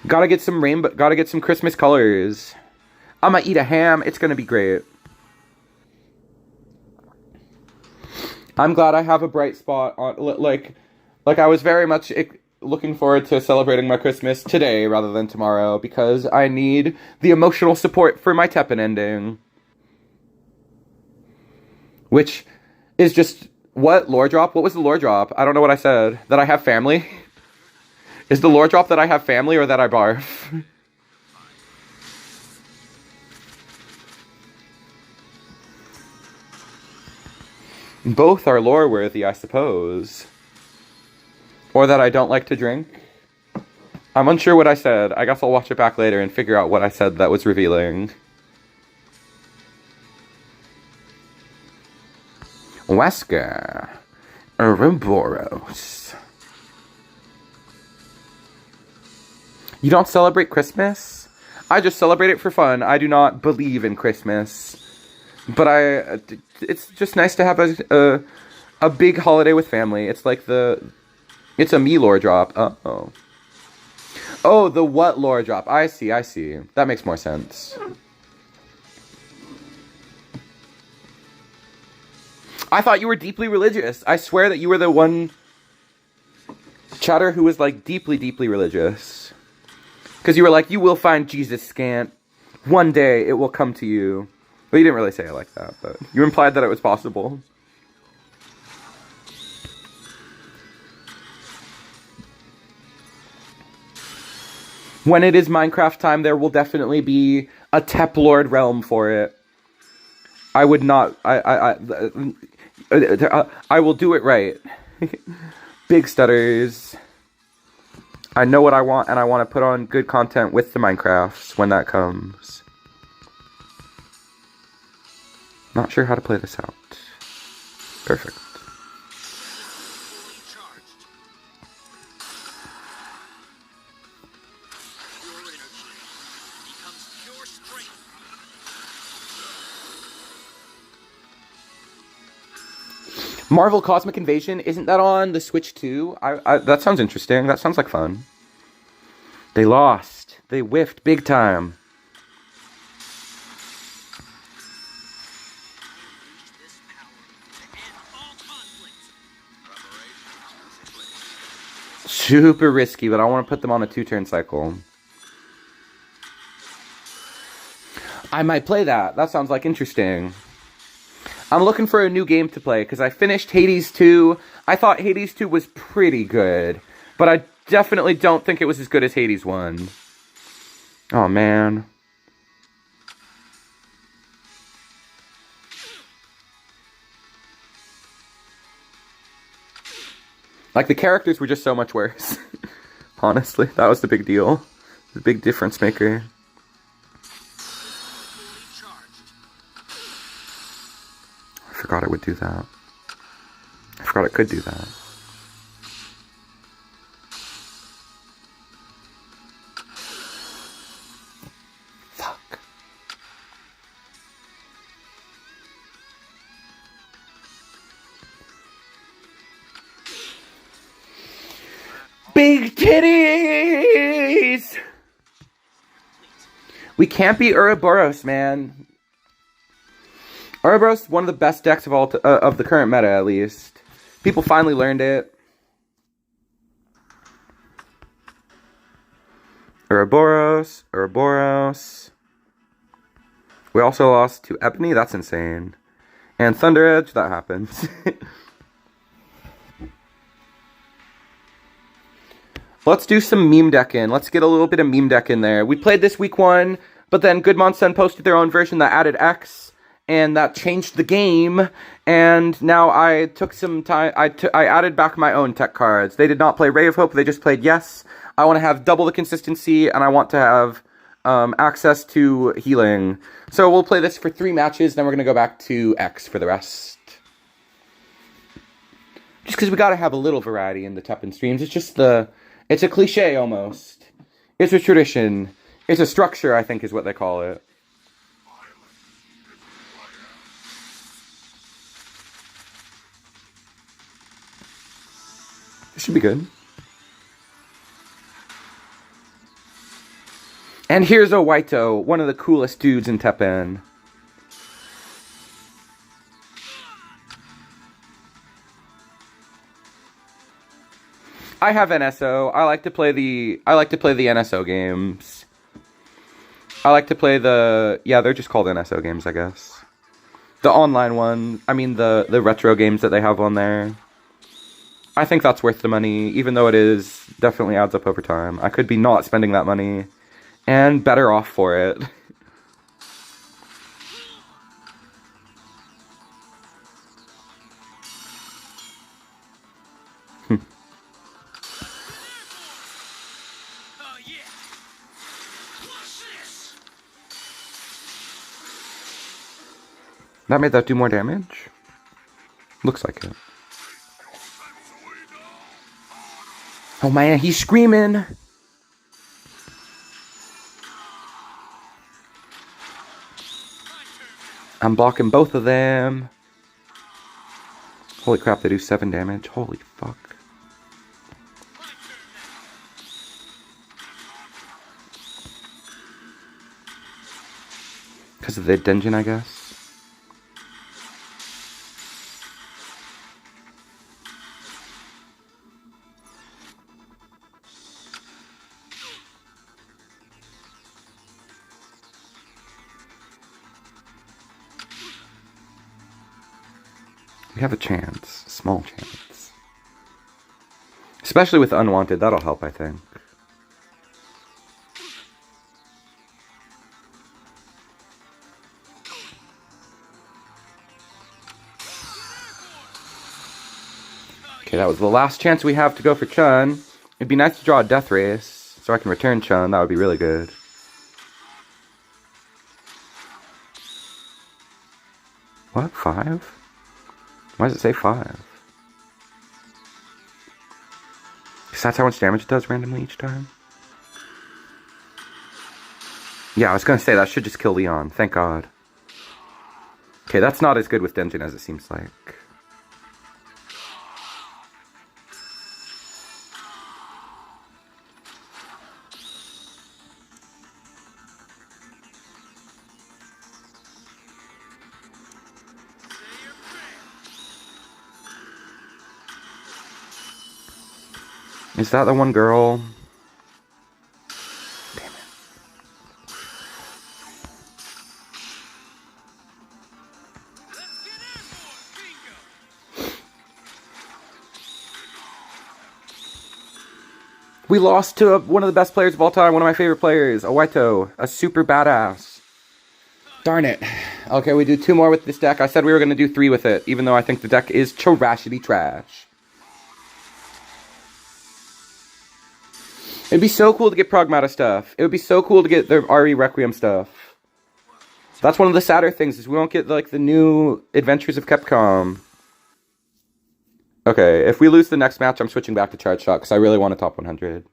Gotta get some rainbow. Gotta get some Christmas colors. I'm gonna eat a ham. It's gonna be great. I'm glad I have a bright spot on. Like I was very much looking forward to celebrating my Christmas today rather than tomorrow because I need the emotional support for my TEPPEN ending. Which is just... What? Lore drop? What was the lore drop? I don't know what I said. That I have family? Is the lore drop that I have family or that I barf? Both are lore worthy, I suppose. Or that I don't like to drink. I'm unsure what I said. I guess I'll watch it back later and figure out what I said that was revealing. Wesker. Ouroboros. You don't celebrate Christmas? I just celebrate it for fun. I do not believe in Christmas. But it's just nice to have a big holiday with family. It's like it's a me lore drop. Uh-oh. Oh, the what lore drop? I see. That makes more sense. I thought you were deeply religious. I swear that you were the one chatter who was like deeply, deeply religious. Because you were like, you will find Jesus, Scant. One day it will come to you. Well, you didn't really say it like that, but you implied that it was possible. When it is Minecraft time, there will definitely be a TEPLORD realm for it. I would not... I will do it right. Big stutters. I know what I want, and I want to put on good content with the Minecrafts when that comes. Not sure how to play this out. Perfect. Marvel Cosmic Invasion, isn't that on the Switch too? That sounds interesting. That sounds like fun. They lost. They whiffed big time. Super risky, but I want to put them on a 2-turn cycle. I might play that. That sounds like interesting. I'm looking for a new game to play, because I finished Hades 2. I thought Hades 2 was pretty good, but I definitely don't think it was as good as Hades 1. Oh, man. Like, the characters were just so much worse. Honestly, that was the big deal. The big difference maker. I forgot it would do that. I forgot it could do that. Fuck. Big titties! We can't beat Ouroboros, man. Ouroboros, one of the best decks of all of the current meta, at least. People finally learned it. Ouroboros, Ouroboros. We also lost to Ebony, that's insane. And Thunder Edge, that happens. Let's do some meme decking. Let's get a little bit of meme deck in there. We played this week 1, but then Goodmonson posted their own version that added X, and that changed the game. And now I took some time. I added back my own tech cards. They did not play Ray of Hope. They just played Yes. I want to have double the consistency, and I want to have access to healing. So we'll play this for 3 matches. Then we're gonna go back to X for the rest. Just because we gotta have a little variety in the TEPPEN streams. It's just it's a cliche almost. It's a tradition. It's a structure, I think is what they call it. It should be good. And here's Owaito, one of the coolest dudes in TEPPEN. I have NSO. I like to play the NSO games. I like to play they're just called NSO games, I guess. The online one, I mean the retro games that they have on there. I think that's worth the money, even though it is definitely adds up over time. I could be not spending that money and better off for it. That made that do more damage? Looks like it. Oh man, he's screaming! I'm blocking both of them. Holy crap, they do 7 damage. Holy fuck. Because of the dungeon, I guess. We have a chance. A small chance. Especially with Unwanted, that'll help, I think. Okay, that was the last chance we have to go for Chun. It'd be nice to draw a Death Race, so I can return Chun. That would be really good. What? 5? Why does it say 5? Because that's how much damage it does randomly each time? Yeah, I was going to say, that should just kill Leon. Thank God. Okay, that's not as good with Denjin as it seems like. Is that the one girl? Damn it. We lost to one of the best players of all time, one of my favorite players, Owaito, a super badass. Darn it. Okay, we do 2 more with this deck. I said we were going to do 3 with it, even though I think the deck is trashity trash. It'd be so cool to get Pragmata stuff. It would be so cool to get the RE Requiem stuff. That's one of the sadder things, is we won't get, like, the new Adventures of Capcom. Okay, if we lose the next match, I'm switching back to Charge Shot, because I really want a top 100.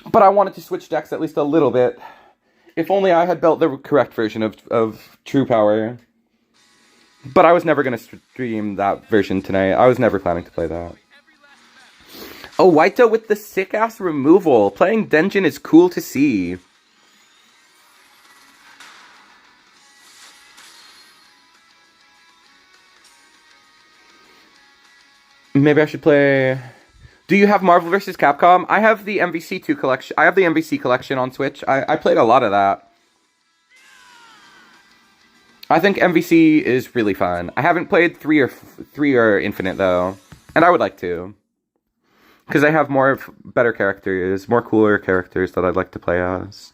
But I wanted to switch decks at least a little bit. If only I had built the correct version of True Power. But I was never going to stream that version tonight. I was never planning to play that. Oh, Waito with the sick-ass removal. Playing Denjin is cool to see. Maybe I should play... Do you have Marvel vs. Capcom? I have the MVC2 collection. I have the MVC collection on Switch. I played a lot of that. I think MVC is really fun. I haven't played 3 or Infinite, though. And I would like to. Because I have better characters, more cooler characters that I'd like to play as.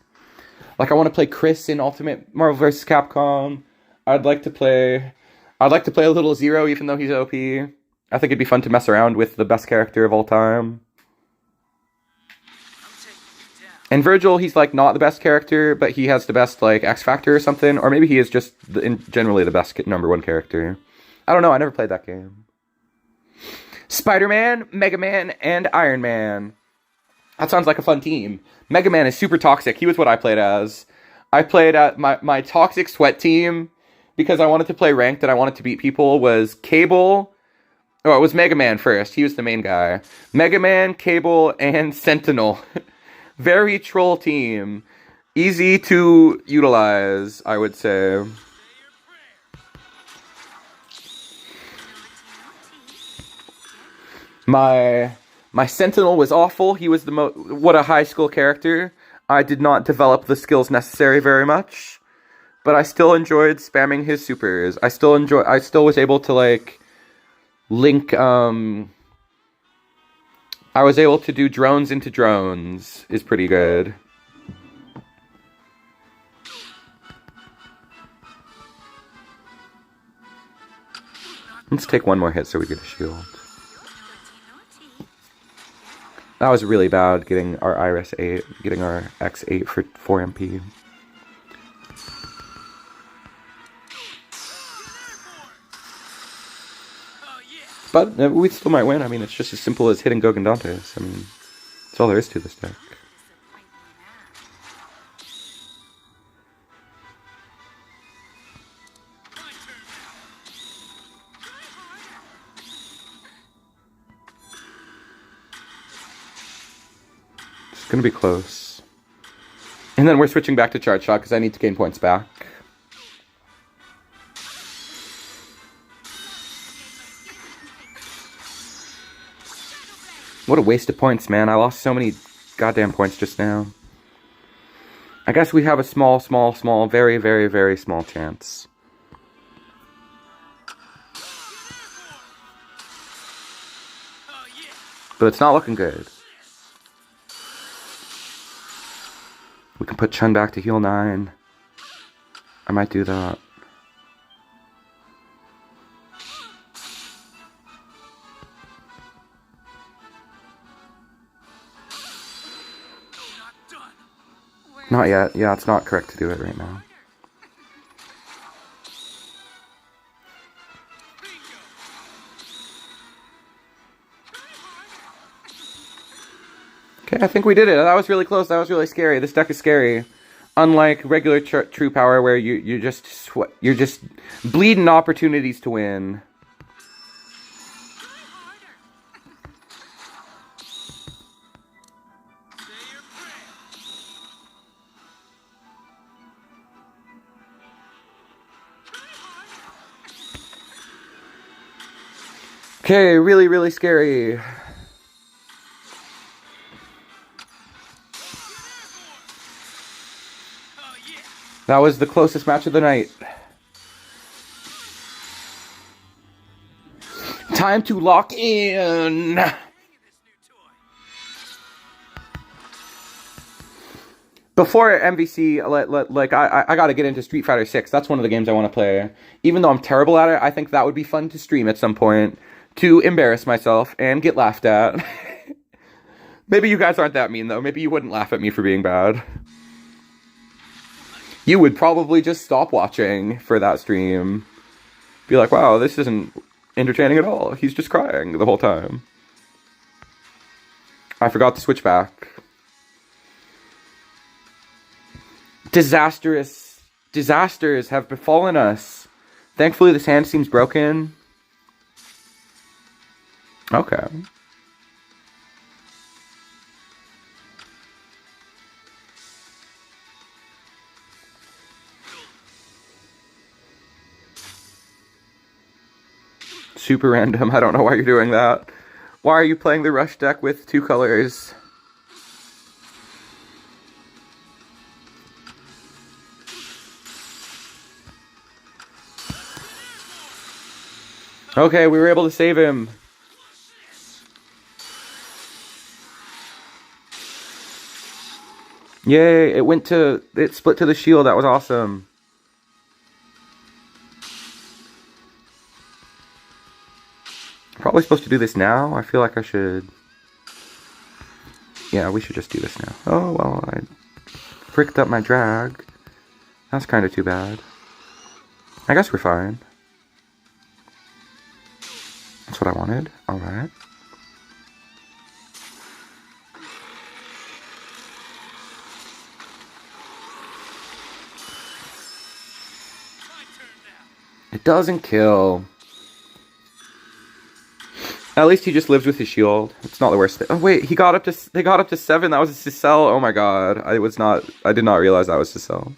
Like, I want to play Chris in Ultimate Marvel vs. Capcom. I'd like to play a little Zero, even though he's OP. I think it'd be fun to mess around with the best character of all time. And Virgil, he's, like, not the best character, but he has the best, like, X Factor or something. Or maybe he is just generally the best #1 character. I don't know, I never played that game. Spider-Man, Mega Man, and Iron Man. That sounds like a fun team. Mega Man is super toxic. He was what I played as. I played at my toxic sweat team, because I wanted to play ranked and I wanted to beat people, was Cable... Oh, it was Mega Man first. He was the main guy. Mega Man, Cable, and Sentinel. Very troll team. Easy to utilize, I would say. My Sentinel was awful. He was what a high school character. I did not develop the skills necessary very much, but I still enjoyed spamming his supers. I still was able to, like, link, I was able to do drones into drones, is pretty good. Let's take 1 more hit so we get a shield. That was really bad, getting our Iris 8, getting our X8 for 4 MP. But we still might win. I mean, it's just as simple as hitting Gogen Dantes. I mean, that's all there is to this deck. It's gonna be close. And then we're switching back to Charge Shot because I need to gain points back. What a waste of points, man. I lost so many goddamn points just now. I guess we have a small, very, very, very small chance. But it's not looking good. We can put Chun back to heal 9. I might do that. Not yet. Yeah, it's not correct to do it right now. Okay, I think we did it. That was really close. That was really scary. This deck is scary. Unlike regular True Power, where you're just bleeding opportunities to win. Okay, really, really scary. yeah. That was the closest match of the night. Time to lock in. This new toy. Before MVC, I gotta get into Street Fighter 6. That's one of the games I want to play. Even though I'm terrible at it, I think that would be fun to stream at some point to embarrass myself and get laughed at. Maybe you guys aren't that mean though. Maybe you wouldn't laugh at me for being bad. You would probably just stop watching for that stream. Be like, wow, this isn't entertaining at all. He's just crying the whole time. I forgot to switch back. Disasters have befallen us. Thankfully, this hand seems broken. Okay. Super random. I don't know why you're doing that. Why are you playing the rush deck with 2 colors? Okay, we were able to save him. Yay, it split to the shield. That was awesome. Probably supposed to do this now. I feel like I should. Yeah, we should just do this now. Oh, well, I fricked up my drag. That's kind of too bad. I guess we're fine. That's what I wanted. Alright. It doesn't kill. At least he just lives with his shield. It's not the worst thing. Oh wait, they got up to 7. That was a Cicel. Oh my god. I did not realize that was Cicel.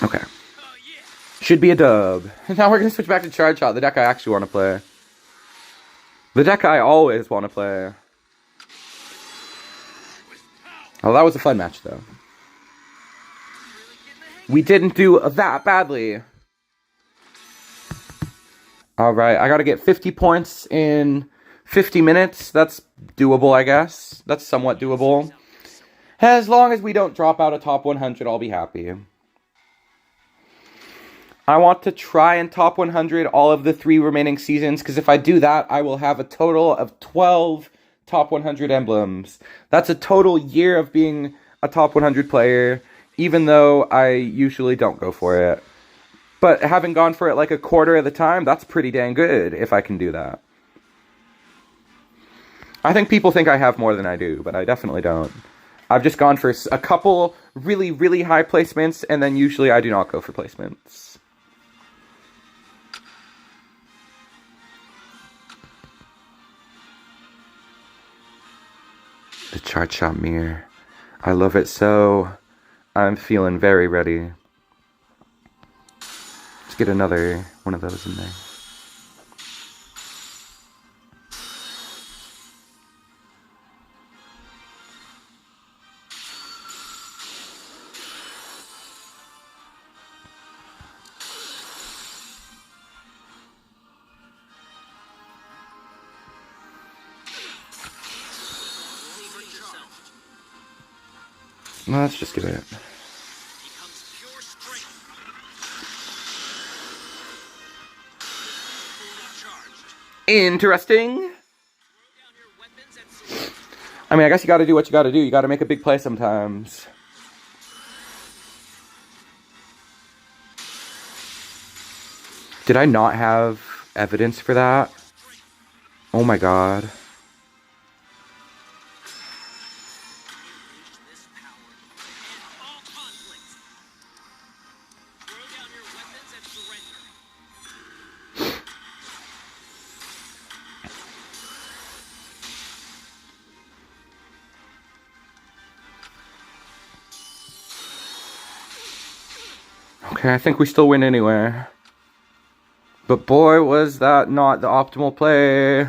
Okay. Should be a dub. Now we're gonna switch back to Charge Shot, the deck I actually want to play. The deck I always want to play. Oh, that was a fun match, though. We didn't do that badly. Alright, I gotta get 50 points in 50 minutes. That's doable, I guess. That's somewhat doable. As long as we don't drop out a top 100, I'll be happy. I want to try and top 100 all of the 3 remaining seasons, because if I do that, I will have a total of 12 top 100 emblems. That's a total year of being a top 100 player, even though I usually don't go for it. But having gone for it like a quarter of the time, that's pretty dang good if I can do that. I think people think I have more than I do, but I definitely don't. I've just gone for a couple really, really high placements, and then usually I do not go for placements. The Charge Shot mirror. I love it so. I'm feeling very ready. Let's get another one of those in there. Let's just do it. Interesting. I mean, I guess you gotta do what you gotta do. You gotta make a big play sometimes. Did I not have evidence for that? Oh my god. Okay, I think we still win anyway. But boy, was that not the optimal play.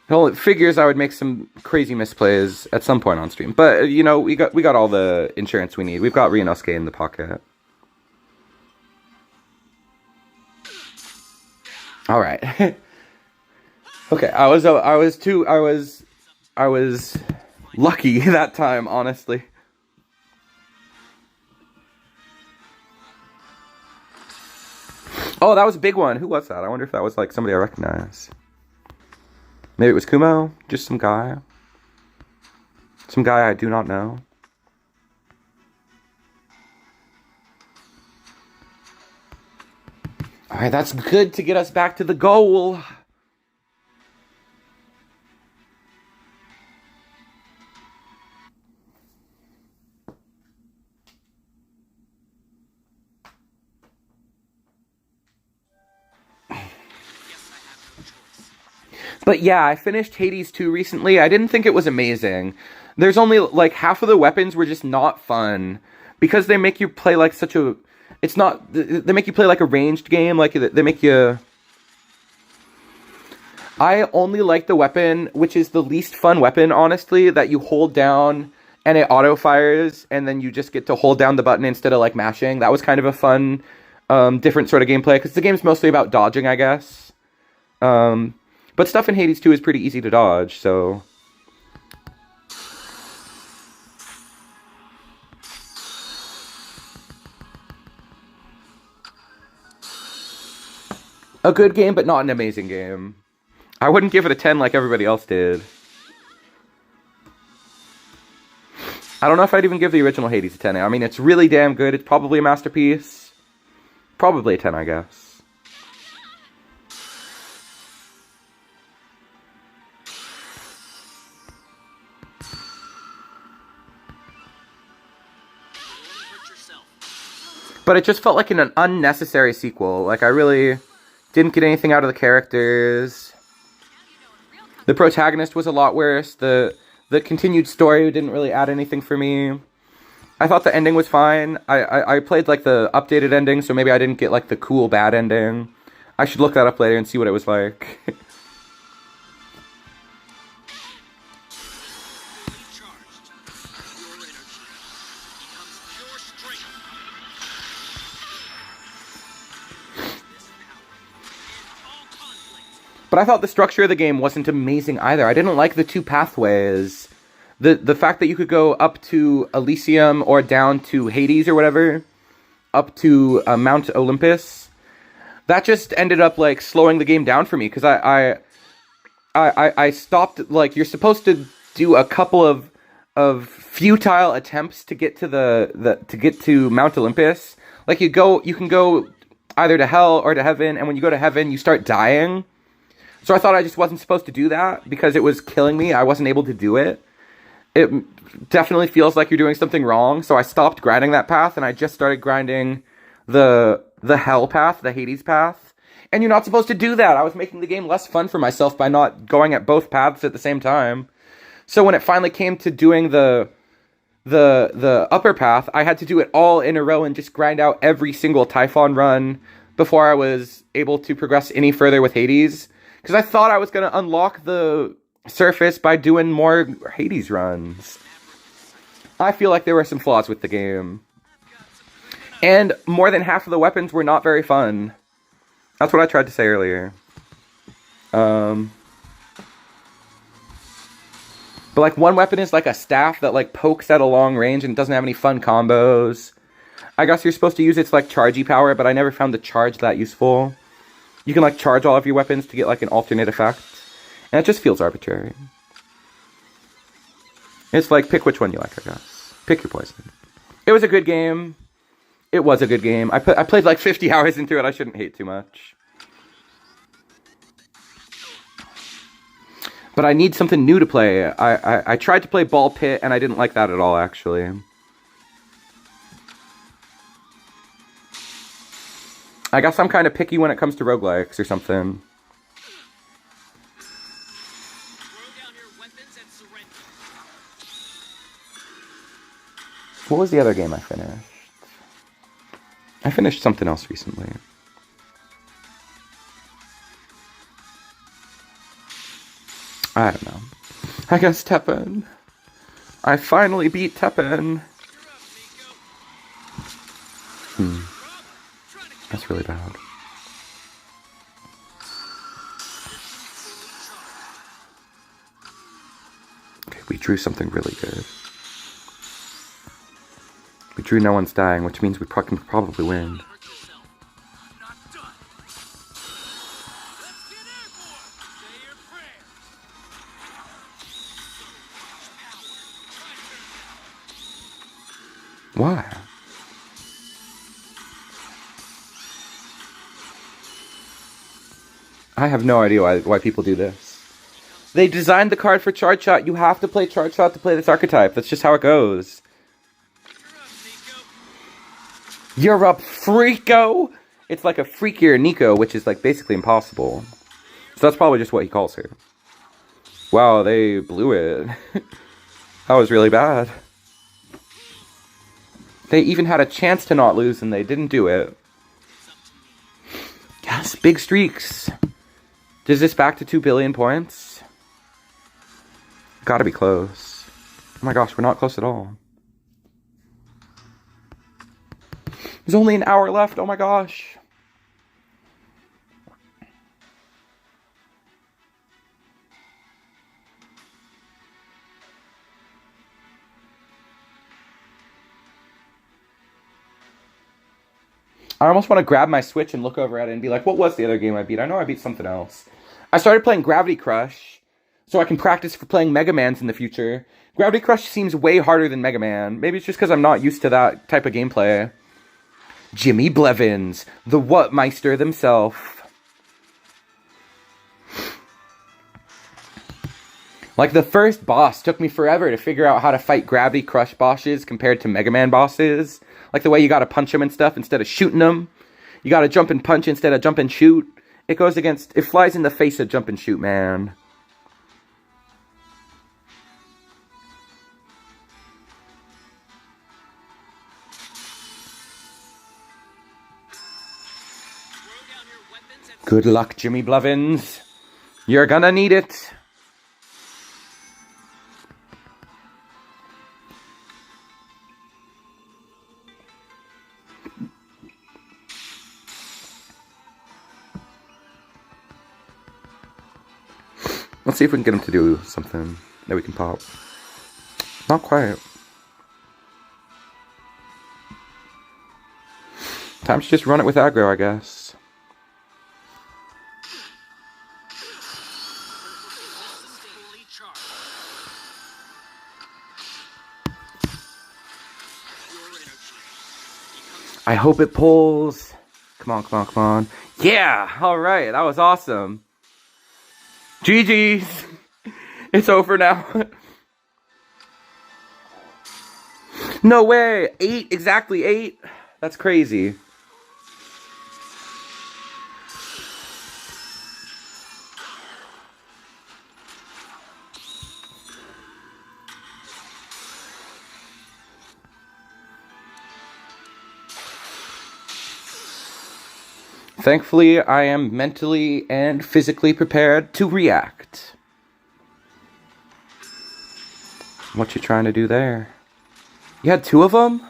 Well, it figures I would make some crazy misplays at some point on stream. But, you know, we got all the insurance we need. We've got Ryunosuke in the pocket. All right. Okay, I was lucky that time, honestly. Oh, that was a big one. Who was that? I wonder if that was like somebody I recognize. Maybe it was Kumo, just some guy. Some guy I do not know. All right, that's good to get us back to the goal. But yeah, I finished Hades 2 recently. I didn't think it was amazing. There's only, like, half of the weapons were just not fun. Because they make you play, like, such a... It's not... They make you play, like, a ranged game. Like, they make you... I only like the weapon, which is the least fun weapon, honestly, that you hold down and it auto-fires, and then you just get to hold down the button instead of, like, mashing. That was kind of a fun, different sort of gameplay, because the game's mostly about dodging, I guess. But stuff in Hades 2 is pretty easy to dodge, so... A good game, but not an amazing game. I wouldn't give it a 10 like everybody else did. I don't know if I'd even give the original Hades a 10. I mean, it's really damn good. It's probably a masterpiece. Probably a 10, I guess. But it just felt like an unnecessary sequel. Like, I really didn't get anything out of the characters. The protagonist was a lot worse. The continued story didn't really add anything for me. I thought the ending was fine. I played, like, the updated ending, so maybe I didn't get, like, the cool bad ending. I should look that up later and see what it was like. But I thought the structure of the game wasn't amazing either. I didn't like the two pathways. The fact that you could go up to Elysium or down to Hades or whatever, up to Mount Olympus, that just ended up, like, slowing the game down for me, because I stopped. Like, you're supposed to do a couple of futile attempts to get to to get to Mount Olympus. Like, you can go either to hell or to heaven, and when you go to heaven, you start dying. So I thought I just wasn't supposed to do that because it was killing me. I wasn't able to do it. It definitely feels like you're doing something wrong. So I stopped grinding that path, and I just started grinding the hell path, the Hades path. And you're not supposed to do that. I was making the game less fun for myself by not going at both paths at the same time. So when it finally came to doing the upper path, I had to do it all in a row and just grind out every single Typhon run before I was able to progress any further with Hades. Because I thought I was going to unlock the surface by doing more Hades runs. I feel like there were some flaws with the game. And more than half of the weapons were not very fun. That's what I tried to say earlier. But, like, one weapon is, like, a staff that, like, pokes at a long range and doesn't have any fun combos. I guess you're supposed to use its, like, chargey power, but I never found the charge that useful. You can, like, charge all of your weapons to get, like, an alternate effect. And it just feels arbitrary. It's like, pick which one you like, I guess. Pick your poison. It was a good game. It was a good game. I played, like, 50 hours into it. I shouldn't hate too much. But I need something new to play. I tried to play Ball Pit, and I didn't like that at all, actually. I guess I'm kind of picky when it comes to roguelikes or something. What was the other game I finished? I finished something else recently. I don't know. I guess TEPPEN. I finally beat TEPPEN. That's really bad. Okay, we drew something really good. We drew no one's dying, which means we can probably win. Why? I have no idea why people do this. They designed the card for Charge Shot. You have to play Charge Shot to play this archetype. That's just how it goes. You're up, Freako! It's like a freakier Nico, which is like basically impossible. So that's probably just what he calls her. Wow, they blew it. That was really bad. They even had a chance to not lose and they didn't do it. Yes, big streaks. Is this back to 2 billion points? Gotta be close. Oh my gosh, we're not close at all. There's only an hour left, oh my gosh. I almost want to grab my Switch and look over at it and be like, what was the other game I beat? I know I beat something else. I started playing Gravity Crush, so I can practice for playing Mega Mans in the future. Gravity Crush seems way harder than Mega Man. Maybe it's just because I'm not used to that type of gameplay. Jimmy Blevins, the Whatmeister himself. Like, the first boss took me forever to figure out how to fight Gravity Crush bosses compared to Mega Man bosses. Like the way you gotta punch them and stuff instead of shooting them. You gotta jump and punch instead of jump and shoot. It flies in the face of jump and shoot, man. Good luck, Jimmy Blevins. You're gonna need it. Let's see if we can get him to do something that we can pop. Not quite. Time to just run it with aggro, I guess. I hope it pulls. Come on, come on, come on. Yeah! Alright, that was awesome. GG's. It's over now. No way. 8, exactly 8. That's crazy. Thankfully, I am mentally and physically prepared to react. What you trying to do there? You had 2 of them?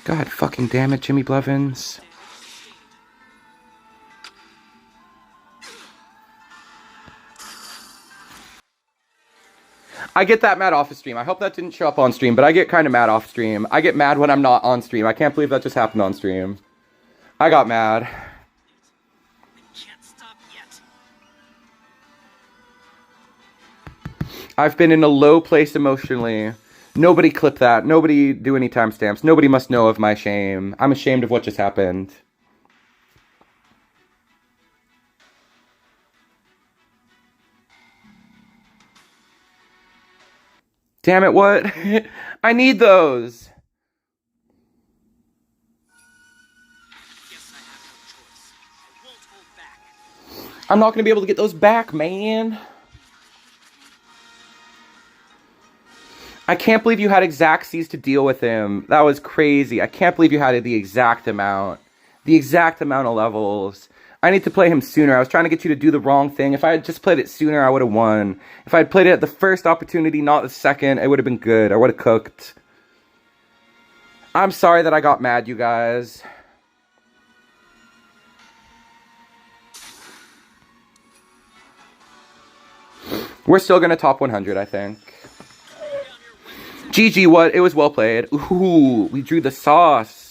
God fucking damn it, Jimmy Blevins. I get that mad off of stream. I hope that didn't show up on stream, but I get kind of mad off stream. I get mad when I'm not on stream. I can't believe that just happened on stream. I got mad. Can't stop yet. I've been in a low place emotionally. Nobody clip that. Nobody do any timestamps. Nobody must know of my shame. I'm ashamed of what just happened. Damn it, what? I need those. I'm not going to be able to get those back, man. I can't believe you had exact C's to deal with him. That was crazy. I can't believe you had the exact amount. The exact amount of levels. I need to play him sooner. I was trying to get you to do the wrong thing. If I had just played it sooner, I would have won. If I had played it at the first opportunity, not the second, it would have been good. I would have cooked. I'm sorry that I got mad, you guys. We're still going to top 100, I think. GG, what? It was well played. Ooh, we drew the sauce.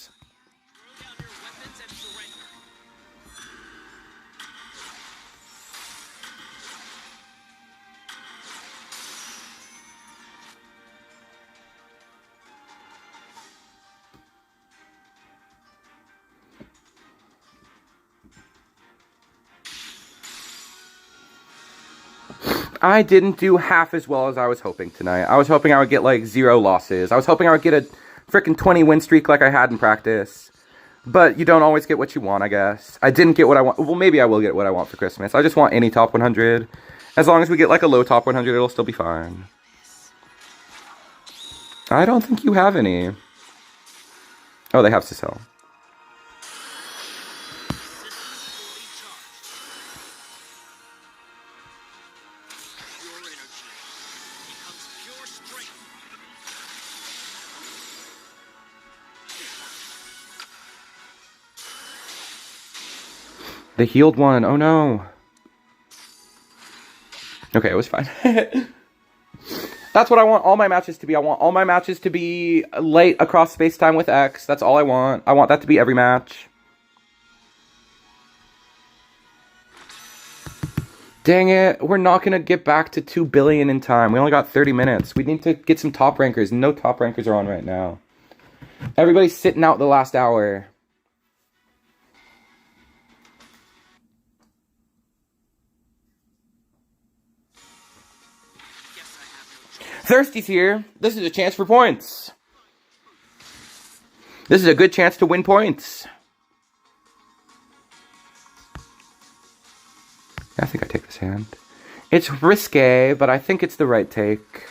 I didn't do half as well as I was hoping tonight. I was hoping I would get like 0 losses. I was hoping I would get a freaking 20 win streak like I had in practice. But you don't always get what you want, I guess. I didn't get what I want. Well, maybe I will get what I want for Christmas. I just want any top 100. As long as we get like a low top 100, it'll still be fine. I don't think you have any. Oh, they have Cecile. They healed one. Oh no. Okay, it was fine. That's what I want all my matches to be. I want all my matches to be late across space-time with X. That's all I want. I want that to be every match. Dang it. We're not going to get back to 2 billion in time. We only got 30 minutes. We need to get some top rankers. No top rankers are on right now. Everybody's sitting out the last hour. Thirsty's here. This is a chance for points. This is a good chance to win points. I think I take this hand. It's risque, but I think it's the right take.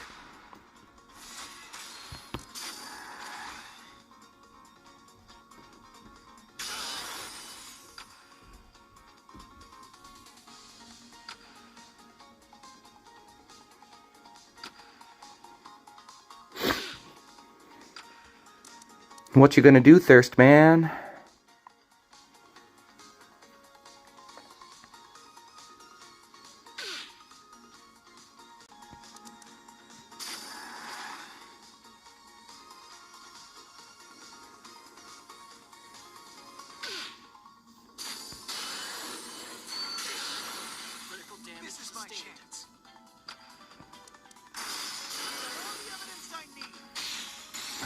What you gonna do, Thirst Man? This is my chance.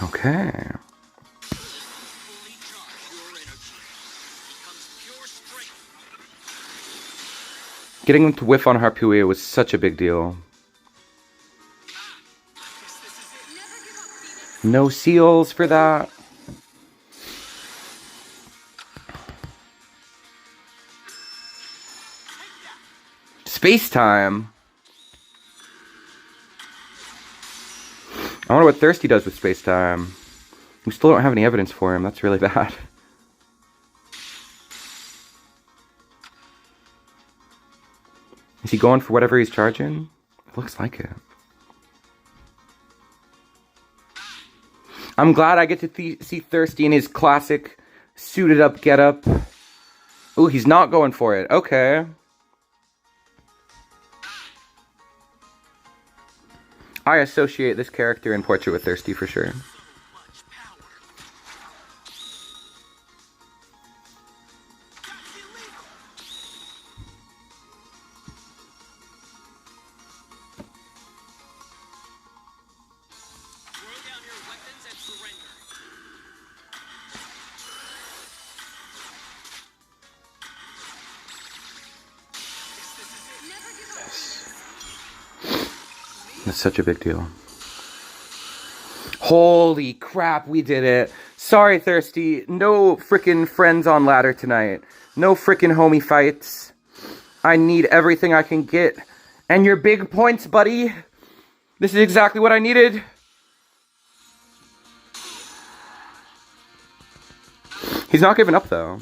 Okay. Getting him to whiff on Harpua was such a big deal. No seals for that. Space time. I wonder what Thirsty does with space time. We still don't have any evidence for him. That's really bad. Is he going for whatever he's charging? It looks like it. I'm glad I get to see Thirsty in his classic suited up getup. Ooh, he's not going for it. Okay. I associate this character in Portrait with Thirsty for sure. That's such a big deal. Holy crap, we did it. Sorry, Thirsty. No frickin' friends on ladder tonight. No frickin' homie fights. I need everything I can get. And your big points, buddy. This is exactly what I needed. He's not giving up, though.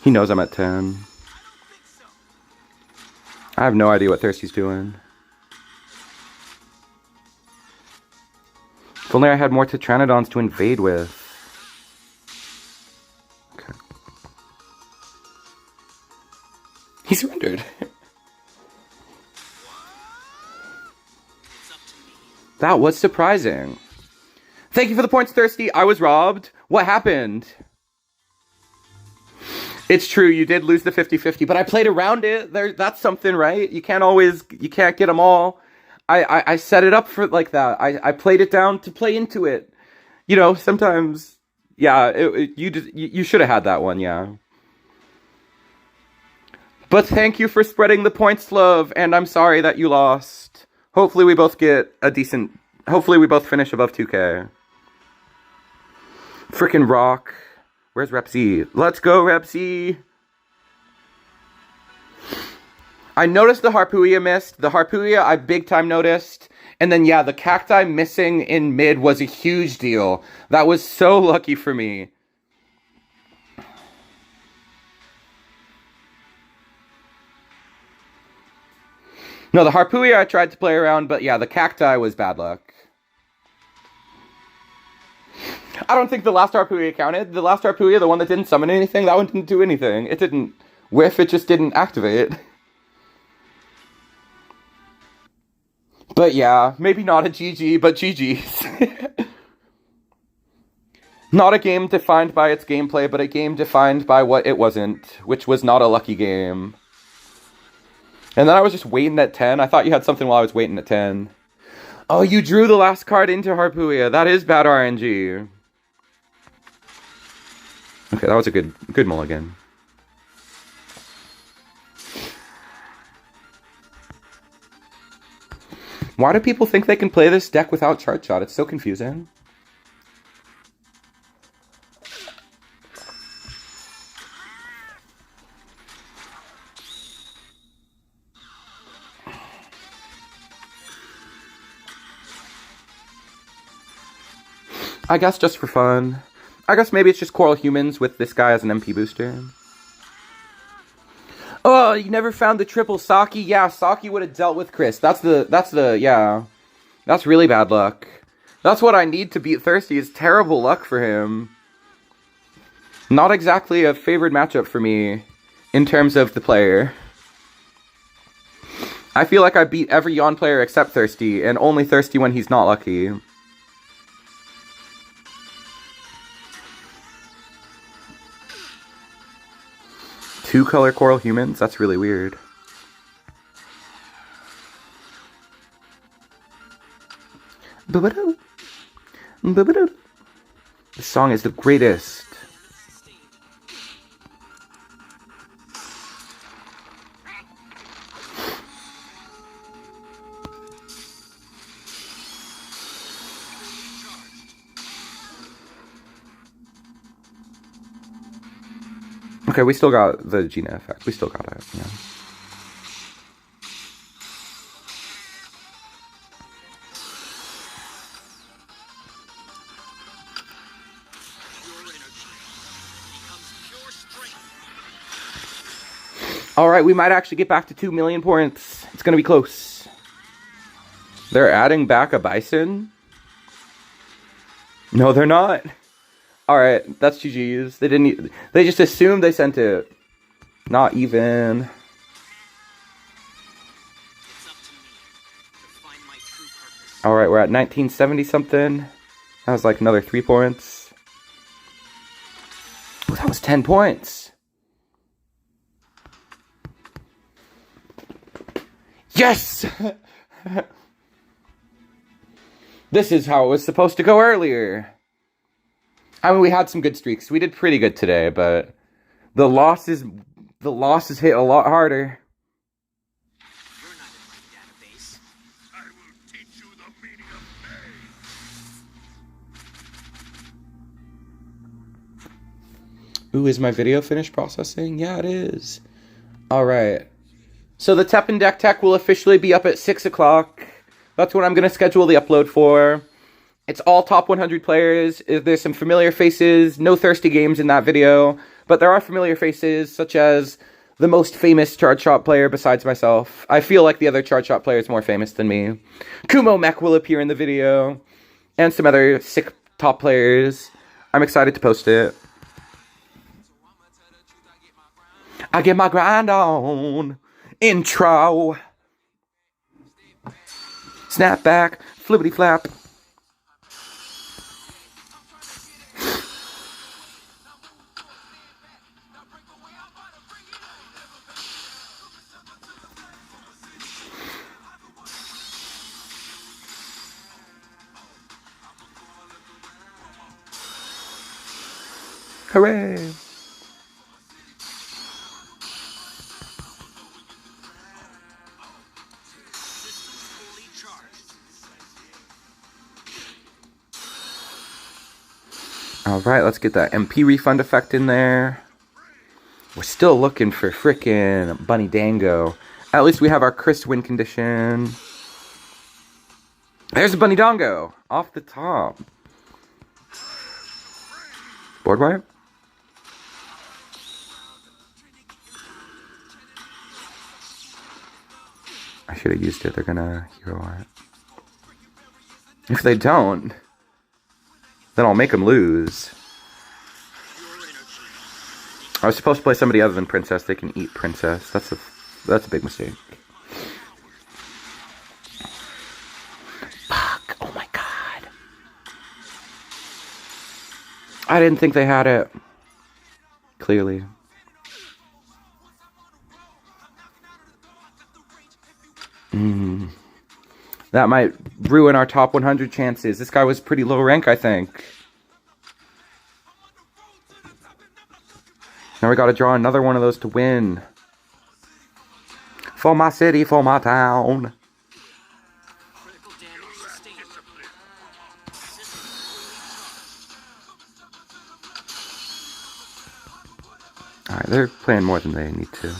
He knows I'm at 10. I have no idea what Thirsty's doing. If only I had more Tetranodons to invade with. Okay. He surrendered. That was surprising. Thank you for the points, Thirsty. I was robbed. What happened? It's true, you did lose the 50-50, but I played around it. That's something, right? You can't get them all. I set it up for like that. I played it down to play into it. You know, sometimes, yeah, you should have had that one, yeah. But thank you for spreading the points, love, and I'm sorry that you lost. Hopefully we both get a decent, hopefully we both finish above 2K. Frickin' rock. Where's Rep Z? Let's go, Rep Z! I noticed the Harpooia missed. The Harpooia I big time noticed. And then, yeah, the Cacti missing in mid was a huge deal. That was so lucky for me. No, the Harpooia I tried to play around, but yeah, the Cacti was bad luck. I don't think the last Harpooia counted. The last Harpooia, the one that didn't summon anything, that one didn't do anything. It didn't whiff, it just didn't activate. But yeah, maybe not a GG, but GG's. Not a game defined by its gameplay, but a game defined by what it wasn't, which was not a lucky game. And then I was just waiting at 10. I thought you had something while I was waiting at 10. Oh, you drew the last card into Harpooia. That is bad RNG. Okay, that was a good mulligan. Why do people think they can play this deck without Chart Shot? It's so confusing. I guess just for fun. I guess maybe it's just Coral Humans with this guy as an MP booster. Oh, you never found the triple Saki? Yeah, Saki would have dealt with Chris. Yeah. That's really bad luck. That's what I need to beat Thirsty, is terrible luck for him. Not exactly a favored matchup for me, in terms of the player. I feel like I beat every Yawn player except Thirsty, and only Thirsty when he's not lucky. Two-color Coral Humans? That's really weird. This song is the greatest. Okay, we still got the Gina effect. We still got it, yeah. Alright, we might actually get back to 2 million points. It's gonna be close. They're adding back a Bison? No, they're not. Alright, that's GG's. They just assumed they sent it. Not even. Alright, we're at 1970 something. That was like another 3 points. Oh, that was 10 points. Yes! This is how it was supposed to go earlier. I mean, we had some good streaks. We did pretty good today, but the losses hit a lot harder. You're not in my database. I will teach you the meaning of pain. Ooh, is my video finished processing? Yeah, it is. Alright. So the TEPPEN deck tech will officially be up at 6 o'clock. That's what I'm going to schedule the upload for. It's all top 100 players. There's some familiar faces, no thirsty games in that video, but there are familiar faces, such as the most famous Charge Shot player besides myself. I feel like the other Charge Shot player is more famous than me. Kumo Mech will appear in the video, and some other sick top players. I'm excited to post it. I get my grind on. Intro. Snap back. Flippity flap. Hooray. Alright, let's get that MP refund effect in there. We're still looking for frickin' Bunny Dango. At least we have our Chris win condition. There's a Bunny Dango off the top. Board wipe? I should have used it. They're gonna hero it. If they don't, then I'll make them lose. I was supposed to play somebody other than Princess. They can eat Princess. That's a big mistake. Fuck! Oh my god! I didn't think they had it. Clearly. That might ruin our top 100 chances. This guy was pretty low rank, I think. Now we gotta draw another one of those to win. For my city, for my town. Alright, they're playing more than they need to.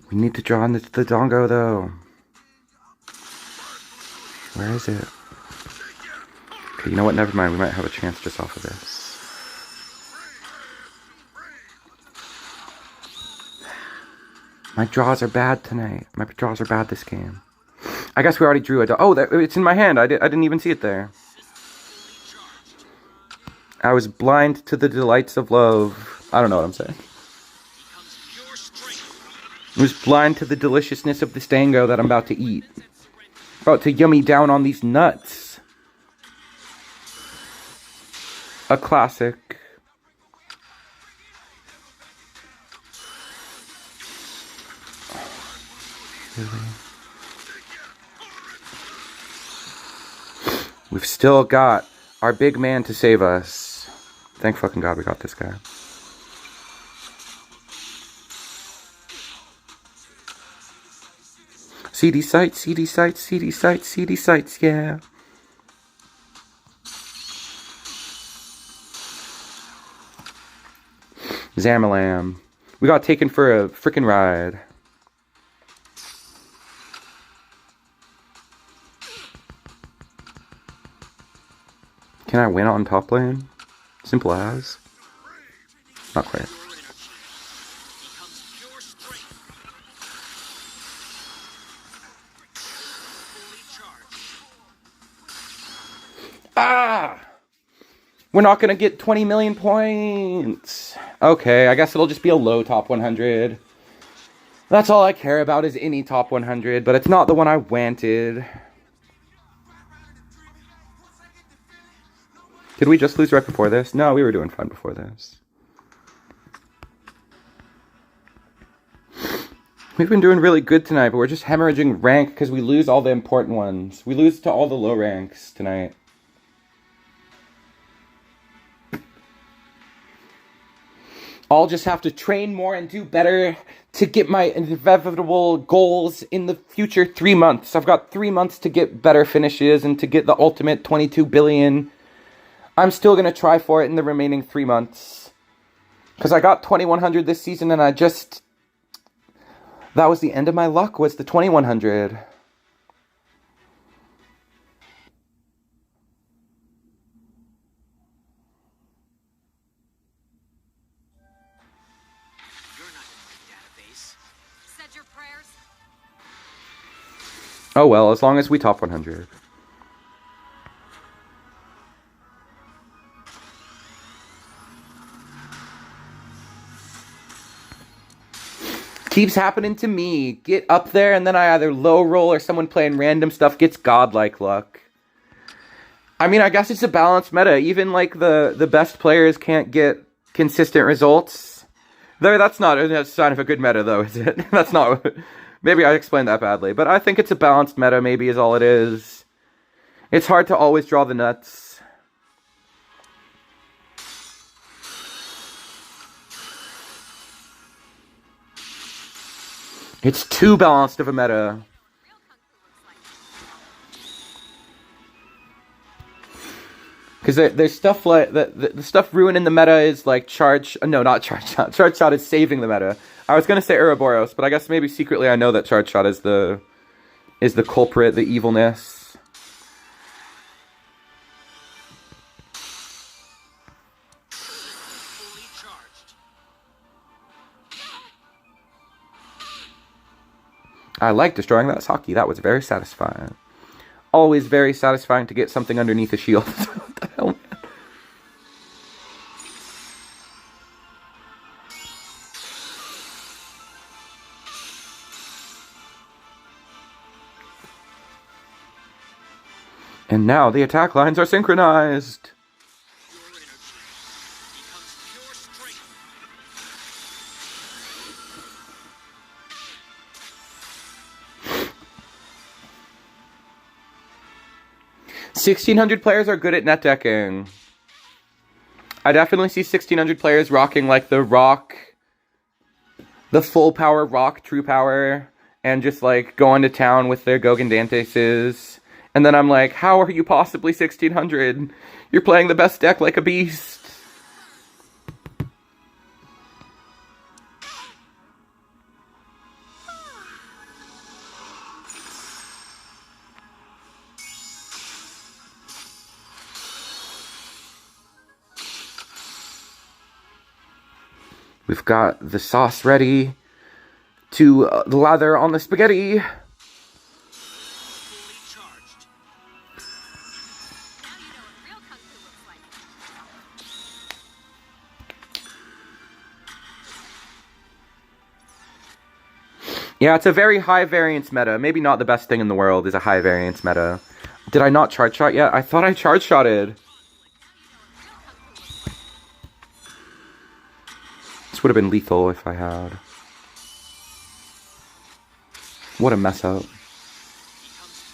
We need to draw the Dongo, though. Where is it? Okay, you know what? Never mind. We might have a chance just off of this. My draws are bad tonight. My draws are bad this game. I guess we already drew a... Oh, it's in my hand. I didn't even see it there. I was blind to the delights of love. I don't know what I'm saying. I was blind to the deliciousness of this dango that I'm about to eat. About to yummy down on these nuts. A classic. Really? We've still got our big man to save us. Thank fucking God we got this guy. CD sites, CD sites, CD sites, CD sites, yeah. Zamalam. We got taken for a frickin' ride. Can I win on top lane? Simple as. Not quite. Ah! We're not gonna get 20 million points. Okay, I guess it'll just be a low top 100. That's all I care about is any top 100, but it's not the one I wanted. Did we just lose right before this? No, we were doing fine before this. We've been doing really good tonight, but we're just hemorrhaging rank because we lose all the important ones. We lose to all the low ranks tonight. I'll just have to train more and do better to get my inevitable goals in the future 3 months. I've got 3 months to get better finishes and to get the ultimate 22 billion I'm still going to try for it in the remaining 3 months. Because I got 2100 this season and that was the end of my luck, was the 2100. You're not in my database. Said your prayers? Oh well, as long as we top 100. Keeps happening to me. Get up there and then I either low roll or someone playing random stuff gets godlike luck. I mean, I guess it's a balanced meta. Even like the best players can't get consistent results. That's not a sign of a good meta though, is it? That's not... Maybe I explained that badly. But I think it's a balanced meta maybe is all it is. It's hard to always draw the nuts. It's too balanced of a meta. Because there's stuff like... The stuff ruining the meta is like charge... No, not charge shot. Charge shot is saving the meta. I was going to say Ouroboros, but I guess maybe secretly I know that charge shot is the culprit, the evilness. Fully charged. I like destroying that Saki. That was very satisfying. Always very satisfying to get something underneath a shield. What the hell, man? And now the attack lines are synchronized. Your energy becomes pure strength. 1600 players are good at net decking. I definitely see 1600 players rocking like the full power rock, true power, and just like going to town with their Gogan Danteses. And then I'm like, how are you possibly 1600? You're playing the best deck like a beast. We've got the sauce ready to lather on the spaghetti. Fully charged. Now you know what real kung fu looks like. Yeah, it's a very high variance meta. Maybe not the best thing in the world is a high variance meta. Did I not charge shot yet? I thought I charge shotted. This would have been lethal if I had. What a mess up. Becomes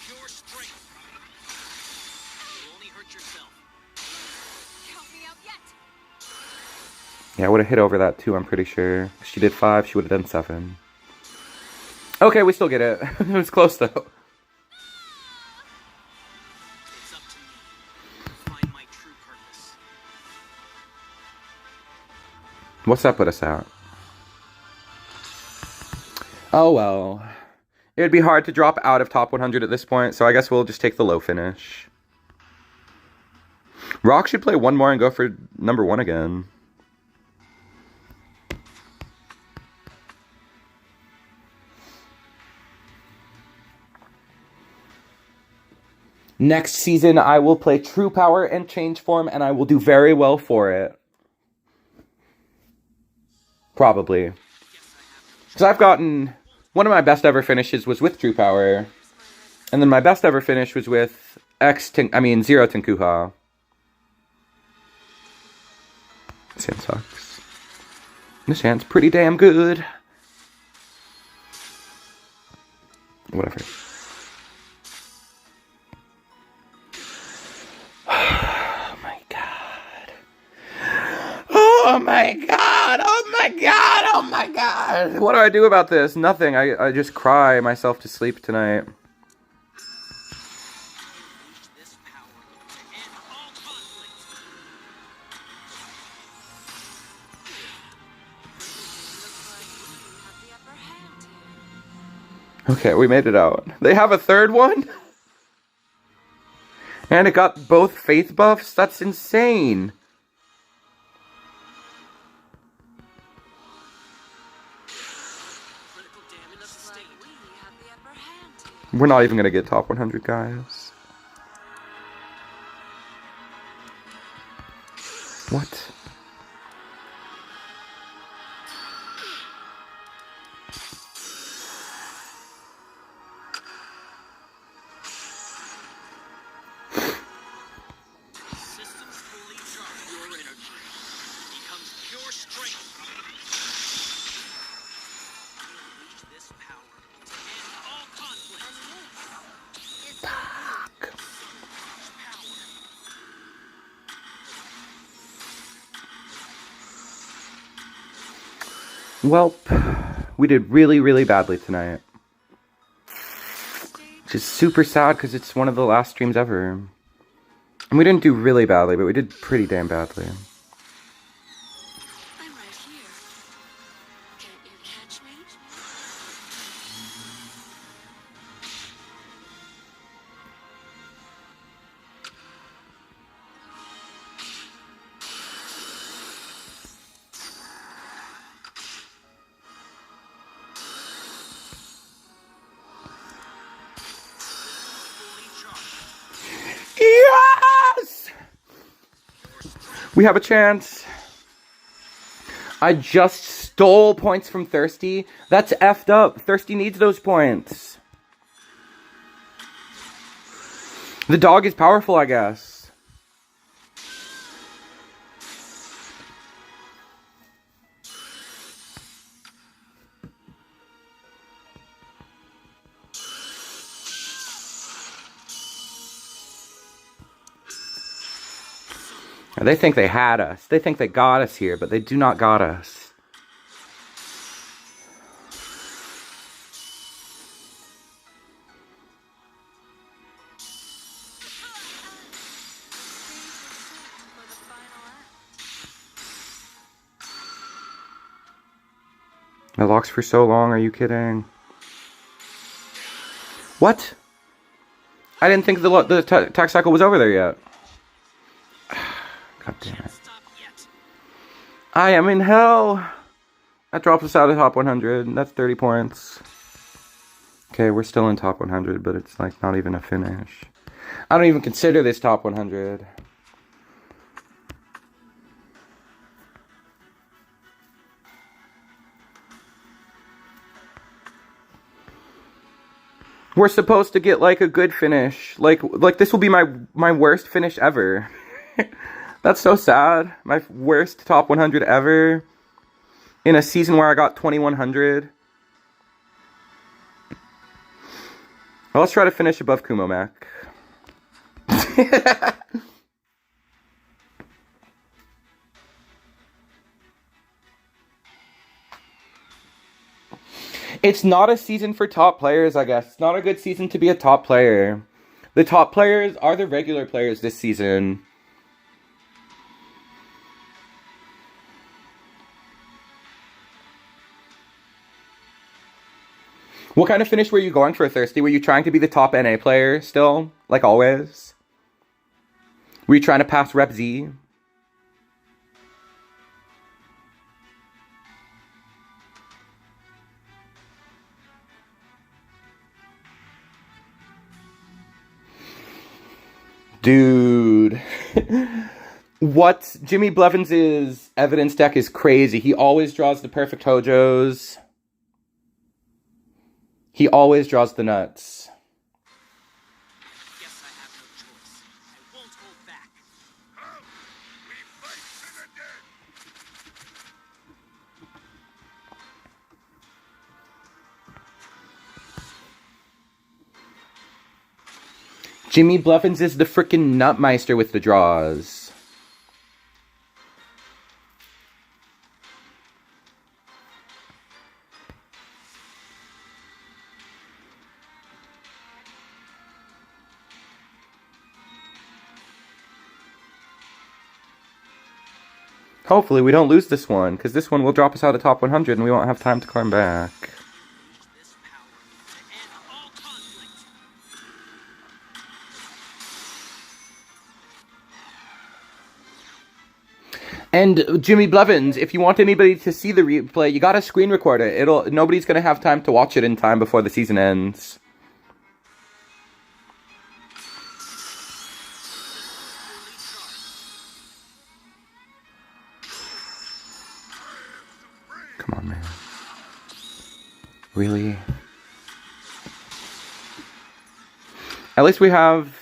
pure strength. You'll only hurt yourself. Count me out yet. Yeah, I would have hit over that too, I'm pretty sure. If she did 5, she would have done 7. Okay, we still get it. It was close though. It's up to me to find my true purpose. What's that put us at? Oh well. It would be hard to drop out of top 100 at this point, so I guess we'll just take the low finish. Rock should play one more and go for number 1 again. Next season, I will play True Power and Change Form, and I will do very well for it. Probably. Because I've gotten... One of my best ever finishes was with True Power. And then my best ever finish was with Zero Tenkuha. This hand sucks. This hand's pretty damn good. Whatever. Oh my god. Oh my god. Oh my god. Oh my god. What do I do about this? Nothing. I just cry myself to sleep tonight. This power to end all conflict. Okay, we made it out. They have a third one? And it got both faith buffs? That's insane. Critical damage Looks like sustained. we have the upper hand here. We're not even gonna get top 100, guys. What? Systems fully charged. Your energy becomes pure strength. Unleash this power to end all conflict. It's power. Welp, we did really, really badly tonight. Which is super sad because it's one of the last streams ever. And we didn't do really badly, but we did pretty damn badly. I'm right here. Can't you catch me? Fully charged. Yes! We have a chance. I just stole points from Thirsty. That's effed up. Thirsty needs those points. The dog is powerful, I guess. They think they had us. They think they got us here, but they do not got us. For the final act. It locks for so long, are you kidding? What? I didn't think the attack cycle was over there yet. God damn it. Can't stop yet. I am in hell. That drops us out of top 100. That's 30 points. Okay, we're still in top 100, but it's like not even a finish. I don't even consider this top 100. We're supposed to get like a good finish. Like this will be my worst finish ever. That's so sad. My worst top 100 ever. In a season where I got 2100. Well, let's try to finish above Kumo Mac. It's not a season for top players, I guess. It's not a good season to be a top player. The top players are the regular players this season. What kind of finish were you going for, Thirsty? Were you trying to be the top NA player still? Like always? Were you trying to pass Rep Z? Dude. What? Jimmy Blevins' evidence deck is crazy. He always draws the perfect Hojos. He always draws the nuts. Guess I have no choice. I won't hold back. Jimmy Blevins is the frickin' Nutmeister with the draws. Hopefully we don't lose this one, because this one will drop us out of top 100 and we won't have time to climb back. This power to And Jimmy Blevins, if you want anybody to see the replay, you gotta screen record it. Nobody's gonna have time to watch it in time before the season ends. Come on, man. Really? At least we have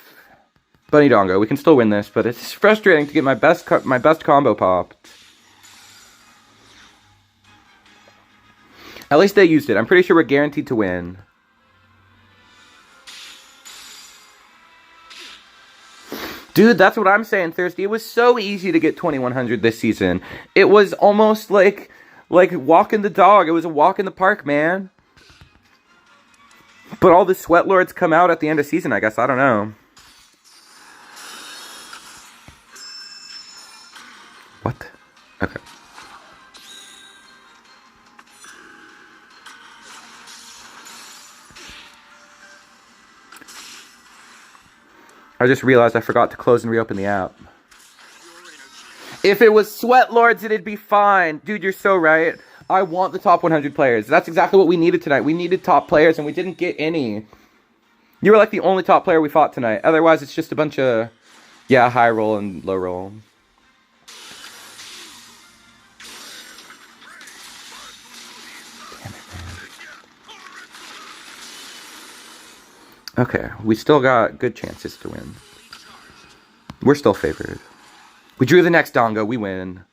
Bunny Dongo. We can still win this, but it's frustrating to get my best combo popped. At least they used it. I'm pretty sure we're guaranteed to win. Dude, that's what I'm saying, Thirsty. It was so easy to get 2100 this season. It was almost like walking the dog. It was a walk in the park, man. But all the sweat lords come out at the end of season, I guess. I don't know. What? Okay. I just realized I forgot to close and reopen the app. If it was Sweat Lords, it'd be fine. Dude, you're so right. I want the top 100 players. That's exactly what we needed tonight. We needed top players, and we didn't get any. You were like the only top player we fought tonight. Otherwise, it's just a bunch of, yeah, high roll and low roll. Damn it, man. Okay, we still got good chances to win. We're still favored. We drew the next Dongo. We win.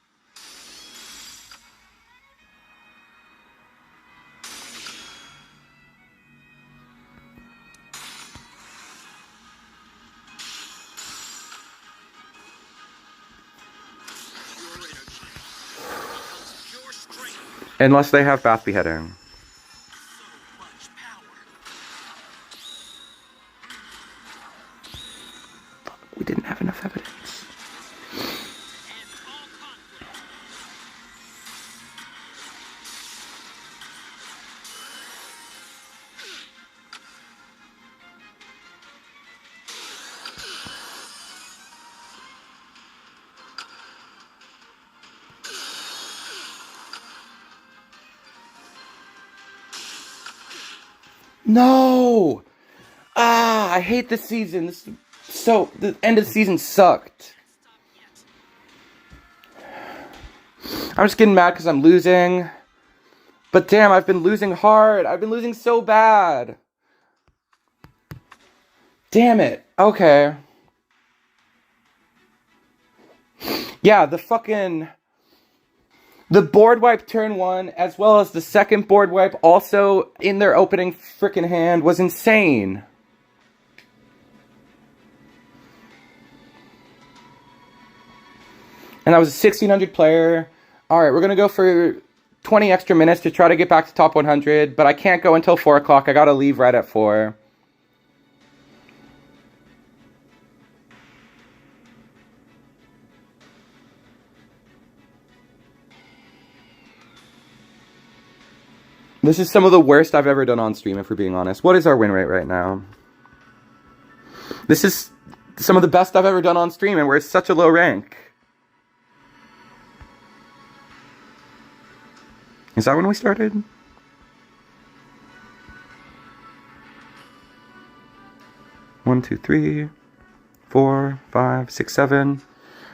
Unless they have Bath Beheading. We didn't have enough evidence. No! Ah, I hate this season. The end of the season sucked. I'm just getting mad because I'm losing. But damn, I've been losing hard. I've been losing so bad. Damn it. Okay. Yeah, the board wipe turn 1, as well as the second board wipe also in their opening frickin' hand, was insane. And that was a 1600 player. Alright, we're gonna go for 20 extra minutes to try to get back to top 100, but I can't go until 4 o'clock. I gotta leave right at 4. This is some of the worst I've ever done on stream, if we're being honest. What is our win rate right now? This is some of the best I've ever done on stream, and we're at such a low rank. Is that when we started? One, two, 3, 4, 5, 6, 7.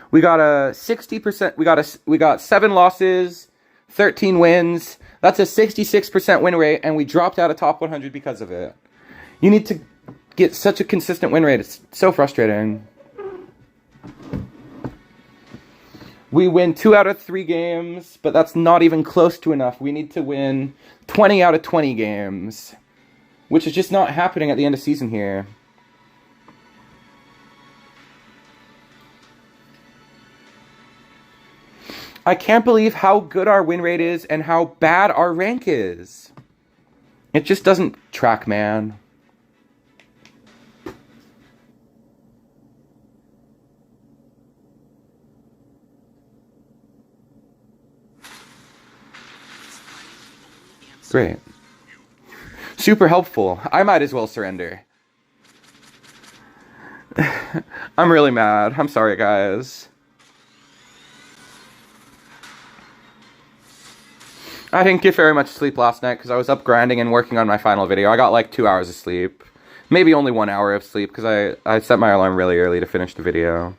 We got a 60%. We got 7 losses, 13 wins. That's a 66% win rate, and we dropped out of top 100 because of it. You need to get such a consistent win rate. It's so frustrating. We win 2 out of 3 games, but that's not even close to enough. We need to win 20 out of 20 games, which is just not happening at the end of season here. I can't believe how good our win rate is and how bad our rank is. It just doesn't track, man. Great. Super helpful. I might as well surrender. I'm really mad. I'm sorry, guys. I didn't get very much sleep last night because I was up grinding and working on my final video. I got like 2 hours of sleep. Maybe only 1 hour of sleep because I set my alarm really early to finish the video.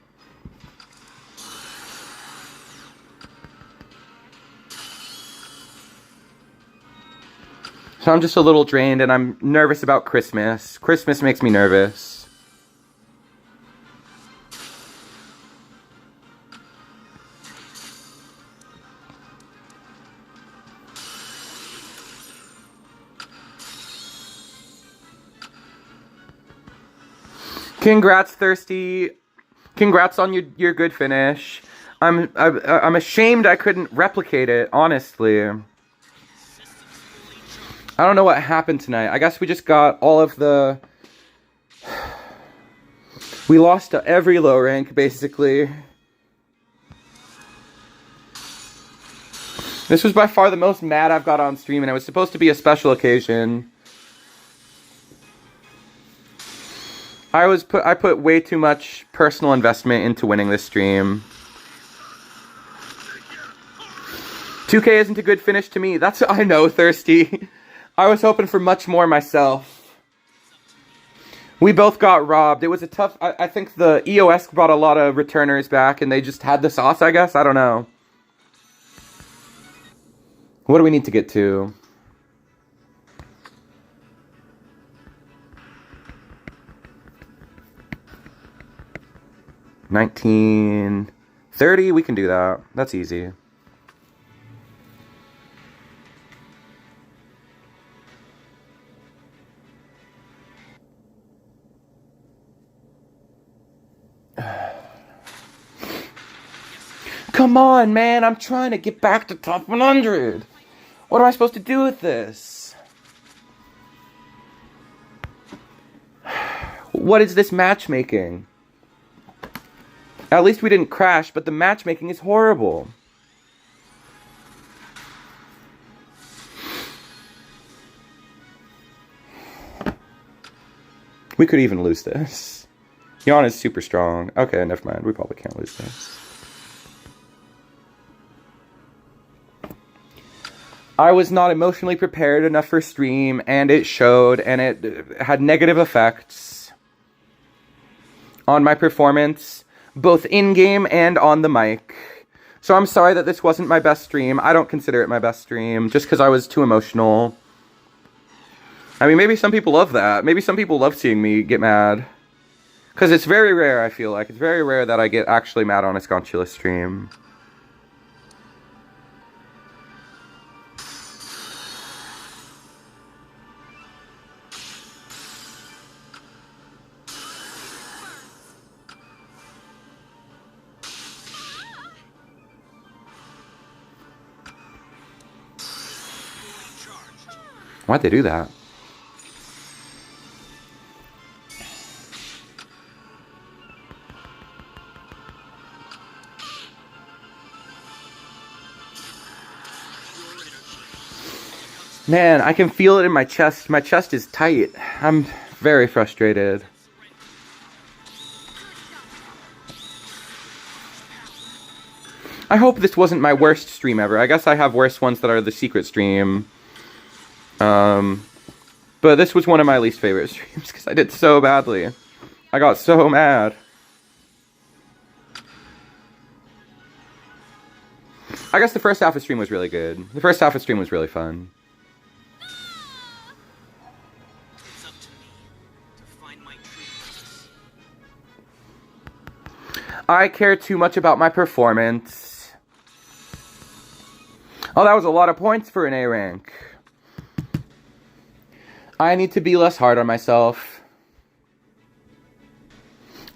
So I'm just a little drained and I'm nervous about Christmas. Christmas makes me nervous. Congrats, Thirsty. Congrats on your good finish. I'm ashamed I couldn't replicate it, honestly. I don't know what happened tonight. I guess we just got all of the... We lost to every low rank, basically. This was by far the most mad I've got on stream, and it was supposed to be a special occasion. I put way too much personal investment into winning this stream. 2K isn't a good finish to me. That's... I know, Thirsty. I was hoping for much more myself. We both got robbed. It was a tough... I think the EOS brought a lot of returners back, and they just had the sauce, I guess? I don't know. What do we need to get to? $19.30, we can do that. That's easy. Come on, man, I'm trying to get back to top 100. What am I supposed to do with this? What is this matchmaking? At least we didn't crash, but the matchmaking is horrible. We could even lose this. Yon is super strong. Okay, never mind. We probably can't lose this. I was not emotionally prepared enough for stream, and it showed, and it had negative effects on my performance, both in-game and on the mic. So I'm sorry that this wasn't my best stream. I don't consider it my best stream, just because I was too emotional. I mean, maybe some people love that. Maybe some people love seeing me get mad. Because it's very rare, I feel like. It's very rare that I get actually mad on a Sconchula stream. Why'd they do that? Man, I can feel it in my chest. My chest is tight. I'm very frustrated. I hope this wasn't my worst stream ever. I guess I have worse ones that are the secret stream. But this was one of my least favorite streams because I did so badly. I got so mad. I guess the first half of stream was really good. The first half of stream was really fun. It's up to me to find my true purpose. I care too much about my performance. Oh, that was a lot of points for an A rank. I need to be less hard on myself.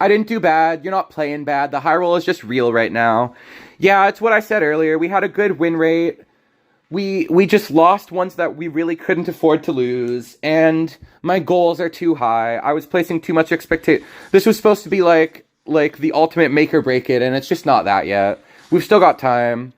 I didn't do bad. You're not playing bad. The high roll is just real right now. Yeah, it's what I said earlier. We had a good win rate. We just lost ones that we really couldn't afford to lose. And my goals are too high. I was placing too much expectation. This was supposed to be like the ultimate make or break it. And it's just not that yet. We've still got time.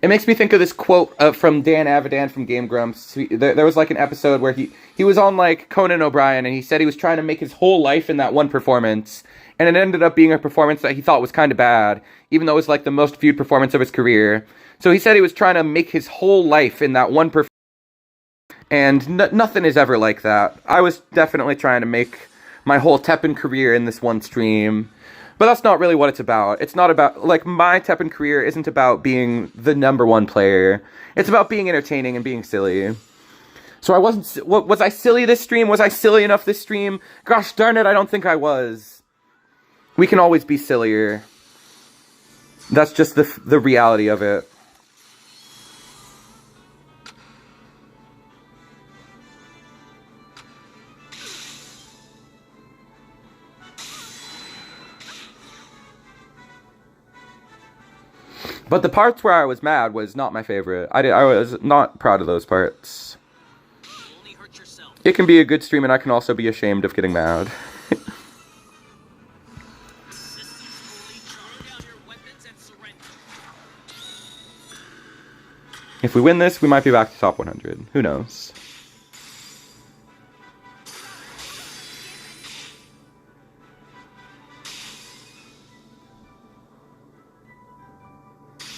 It makes me think of this quote from Dan Avidan from Game Grumps. There was like an episode where he was on like Conan O'Brien, and he said he was trying to make his whole life in that one performance, and it ended up being a performance that he thought was kind of bad, even though it was like the most viewed performance of his career. So he said he was trying to make his whole life in that one performance, and nothing is ever like that. I was definitely trying to make my whole Teppen career in this one stream. But that's not really what it's about. It's not about, like, my Teppen career isn't about being the #1 player. It's about being entertaining and being silly. So I wasn't, was I silly this stream? Was I silly enough this stream? Gosh darn it, I don't think I was. We can always be sillier. That's just the reality of it. But the parts where I was mad was not my favorite. I was not proud of those parts. Only hurt yourself. It can be a good stream, and I can also be ashamed of getting mad. Systems fully charged. Throw down your weapons and surrender. If we win this, we might be back to top 100. Who knows?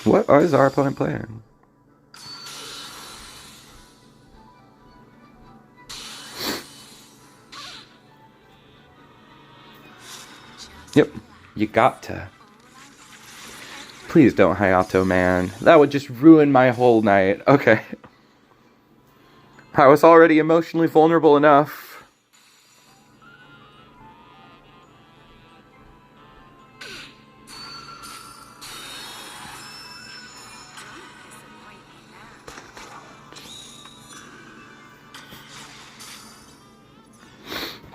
What is our opponent playing? Yep, you got to. Please don't Hayato, man. That would just ruin my whole night. Okay. I was already emotionally vulnerable enough.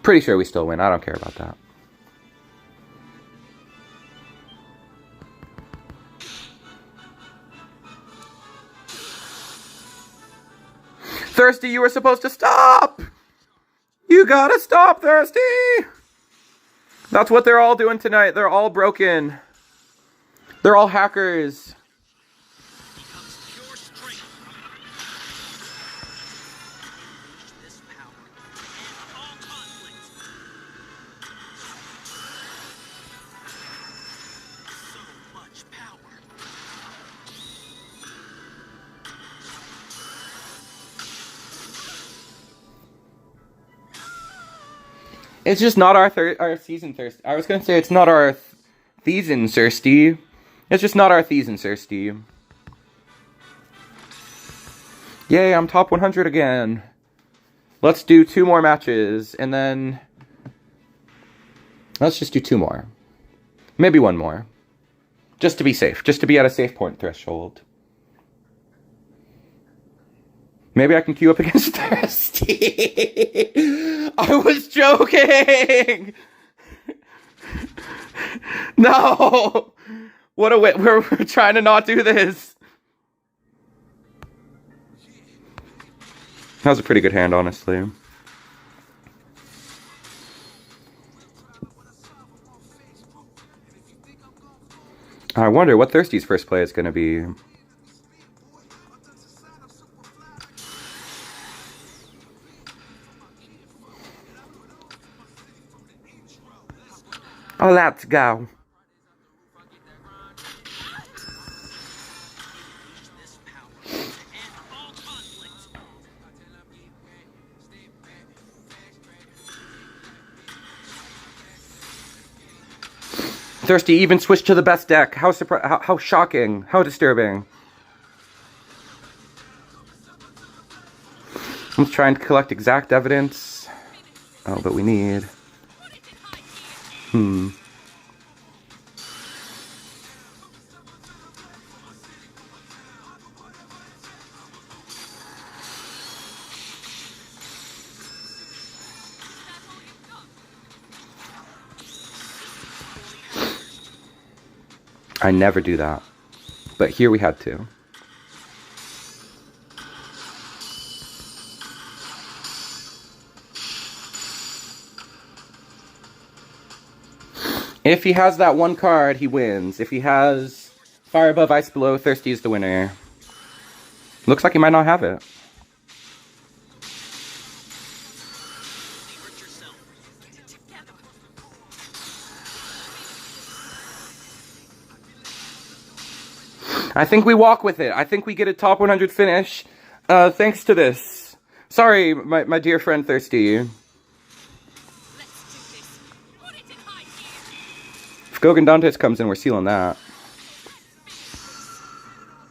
Pretty sure we still win. I don't care about that. Thirsty, you were supposed to stop! You gotta stop, Thirsty! That's what they're all doing tonight. They're all broken. They're all hackers. Becomes pure strength. This power and all conflict. So much power. It's just not our season thirsty. I was gonna say it's not our season thirsty. It's just not our season thirsty. Yay, I'm top 100 again. Let's do 2 more matches, and then let's just do 2 more. Maybe 1 more. Just to be safe. Just to be at a safe point threshold. Maybe I can queue up against Thirsty. I was joking! No! What a wit. We're trying to not do this. That was a pretty good hand, honestly. I wonder what Thirsty's first play is going to be. Oh, let's go. This power and all conflict. Thirsty even switched to the best deck. How shocking. How disturbing. Let's try and collect exact evidence. Oh, but we need... I never do that. But here we had to. If he has that one card, he wins. If he has Fire Above, Ice Below, Thirsty is the winner. Looks like he might not have it. Only hurt yourself. I think we walk with it. I think we get a top 100 finish, thanks to this. Sorry, my dear friend Thirsty. Let's do this. Put it in high gear. If Gogan Dantes comes in, we're sealing that.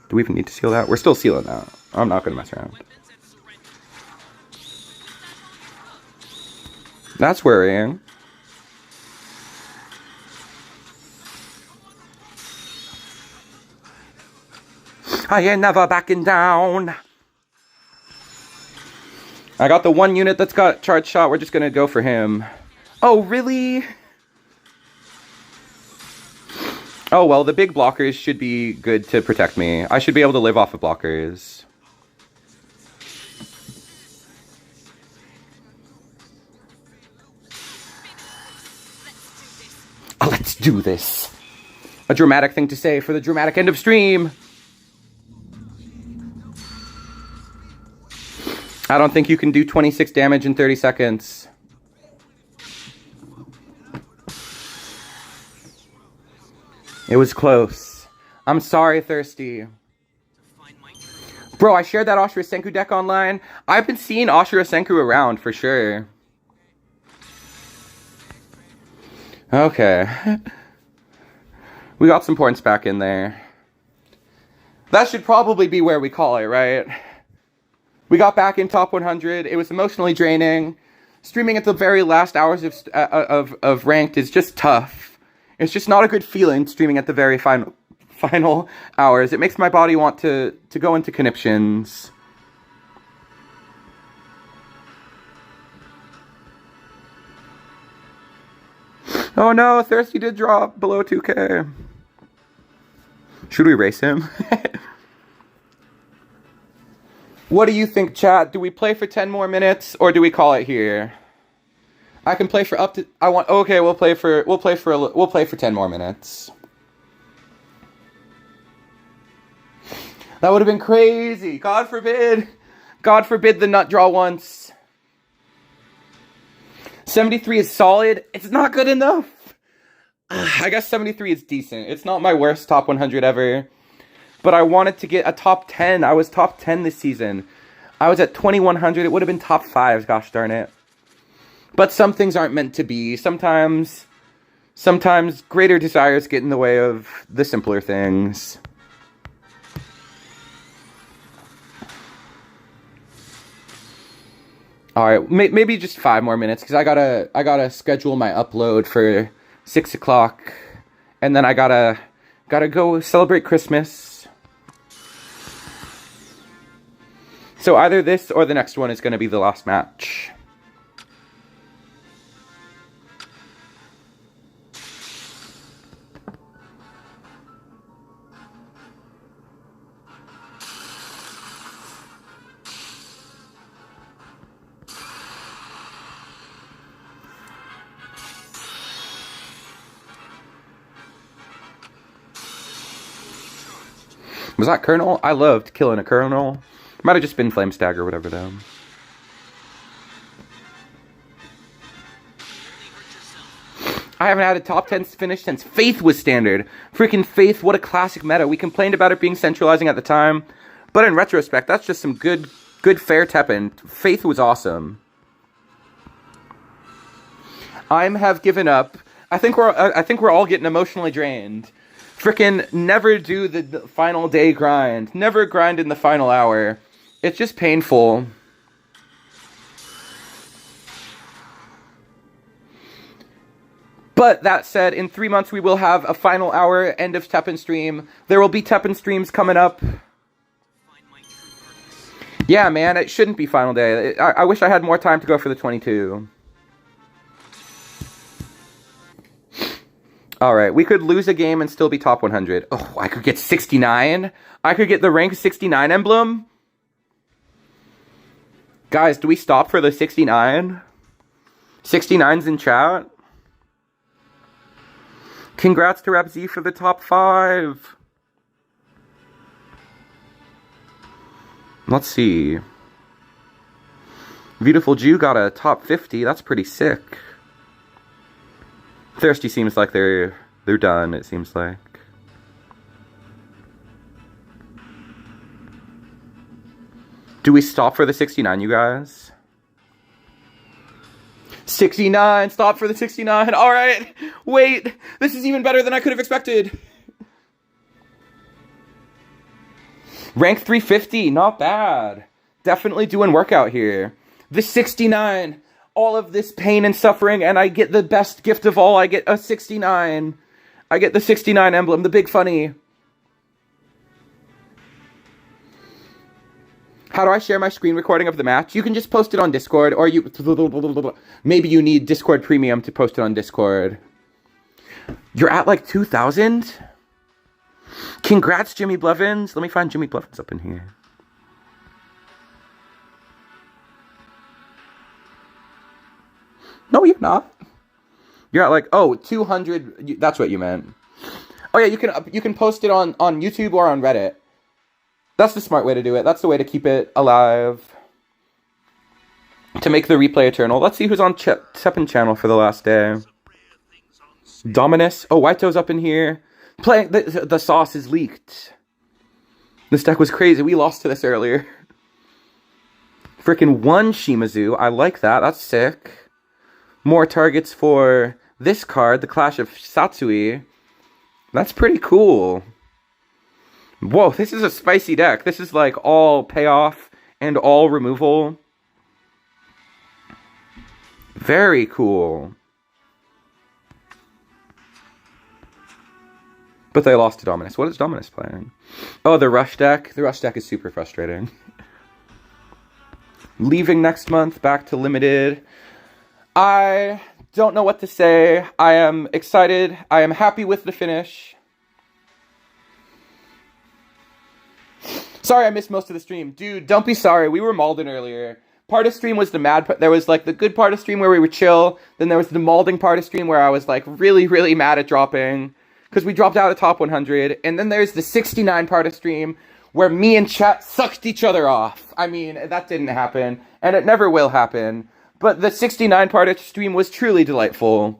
Do we even need to seal that? We're still sealing that. I'm not gonna mess around. Weapons and surrender. That's worrying. I ain't never backing down. I got the one unit that's got charge shot. We're just gonna go for him. Oh, really? Oh, well, the big blockers should be good to protect me. I should be able to live off of blockers. Let's do this. A dramatic thing to say for the dramatic end of stream. I don't think you can do 26 damage in 30 seconds. It was close. I'm sorry, Thirsty. Find my truth. Bro, I shared that Ashura Senku deck online. I've been seeing Ashura Senku around for sure. Okay. We got some points back in there. That should probably be where we call it, right? We got back in top 100. It was emotionally draining. Streaming at the very last hours of ranked is just tough. It's just not a good feeling streaming at the very final hours. It makes my body want to go into conniptions. Oh no, Thirsty did drop below 2k. Should we race him? What do you think, chat? Do we play for 10 more minutes or do we call it here? I can play for up to okay, we'll play for 10 more minutes. That would have been crazy. God forbid. God forbid the nut draw once. 73 is solid. It's not good enough. I guess 73 is decent. It's not my worst top 100 ever. But I wanted to get a top 10. I was top 10 this season. I was at 2100. It would have been top 5, gosh darn it. But some things aren't meant to be. Sometimes greater desires get in the way of the simpler things. All right, maybe just 5 more minutes because I gotta schedule my upload for 6 o'clock, and then I gotta go celebrate Christmas. So either this or the next one is gonna be the last match. Was that Colonel? I loved killing a Colonel. Might have just been Flame Stagger or whatever though. I haven't had a top 10 finish since Faith was standard. Freaking Faith, what a classic meta. We complained about it being centralizing at the time. But in retrospect, that's just some good fair TEPPEN. Faith was awesome. I have given up. I think we're all getting emotionally drained. Frickin' never do the final day grind. Never grind in the final hour. It's just painful. But that said, in 3 months we will have a final hour end of TEPPEN stream. There will be TEPPEN streams coming up. Yeah, man, it shouldn't be final day. I wish I had more time to go for the 22. Alright, we could lose a game and still be top 100. Oh, I could get 69? I could get the rank 69 emblem? Guys, do we stop for the 69? 69's in chat? Congrats to Rep Z for the top 5. Let's see. Beautiful Jew got a top 50. That's pretty sick. Thirsty seems like they're done, it seems like. Do we stop for the 69, you guys? 69! Stop for the 69! Alright! Wait! This is even better than I could have expected! Rank 350, not bad. Definitely doing workout here. The 69! All of this pain and suffering, and I get the best gift of all. I get a 69. I get the 69 emblem, the big funny. How do I share my screen recording of the match? You can just post it on Discord, or maybe you need Discord Premium to post it on Discord. You're at like 2,000? Congrats, Jimmy Blevins. Let me find Jimmy Blevins up in here. No, you're not. You're at like, oh, 200. That's what you meant. Oh yeah, you can post it on YouTube or on Reddit. That's the smart way to do it. That's the way to keep it alive. To make the replay eternal. Let's see who's on TEPPEN channel for the last day. Dominus. Oh, Waito's up in here. Playing the sauce is leaked. This deck was crazy. We lost to this earlier. Freaking one Shimazu. I like that. That's sick. More targets for this card, the Clash of Satsui. That's pretty cool. Whoa, this is a spicy deck. This is like all payoff and all removal. Very cool. But they lost to Dominus. What is Dominus playing? Oh, the Rush deck. The Rush deck is super frustrating. Leaving next month, back to Limited. I don't know what to say. I am excited. I am happy with the finish. Sorry I missed most of the stream. Dude, don't be sorry. We were Malden earlier. Part of stream was the mad part. There was like the good part of stream where we were chill. Then there was the Malding part of stream where I was like really, really mad at dropping. Because we dropped out of top 100. And then there's the 69 part of stream where me and chat sucked each other off. I mean, that didn't happen. And it never will happen. But the 69 part of stream was truly delightful.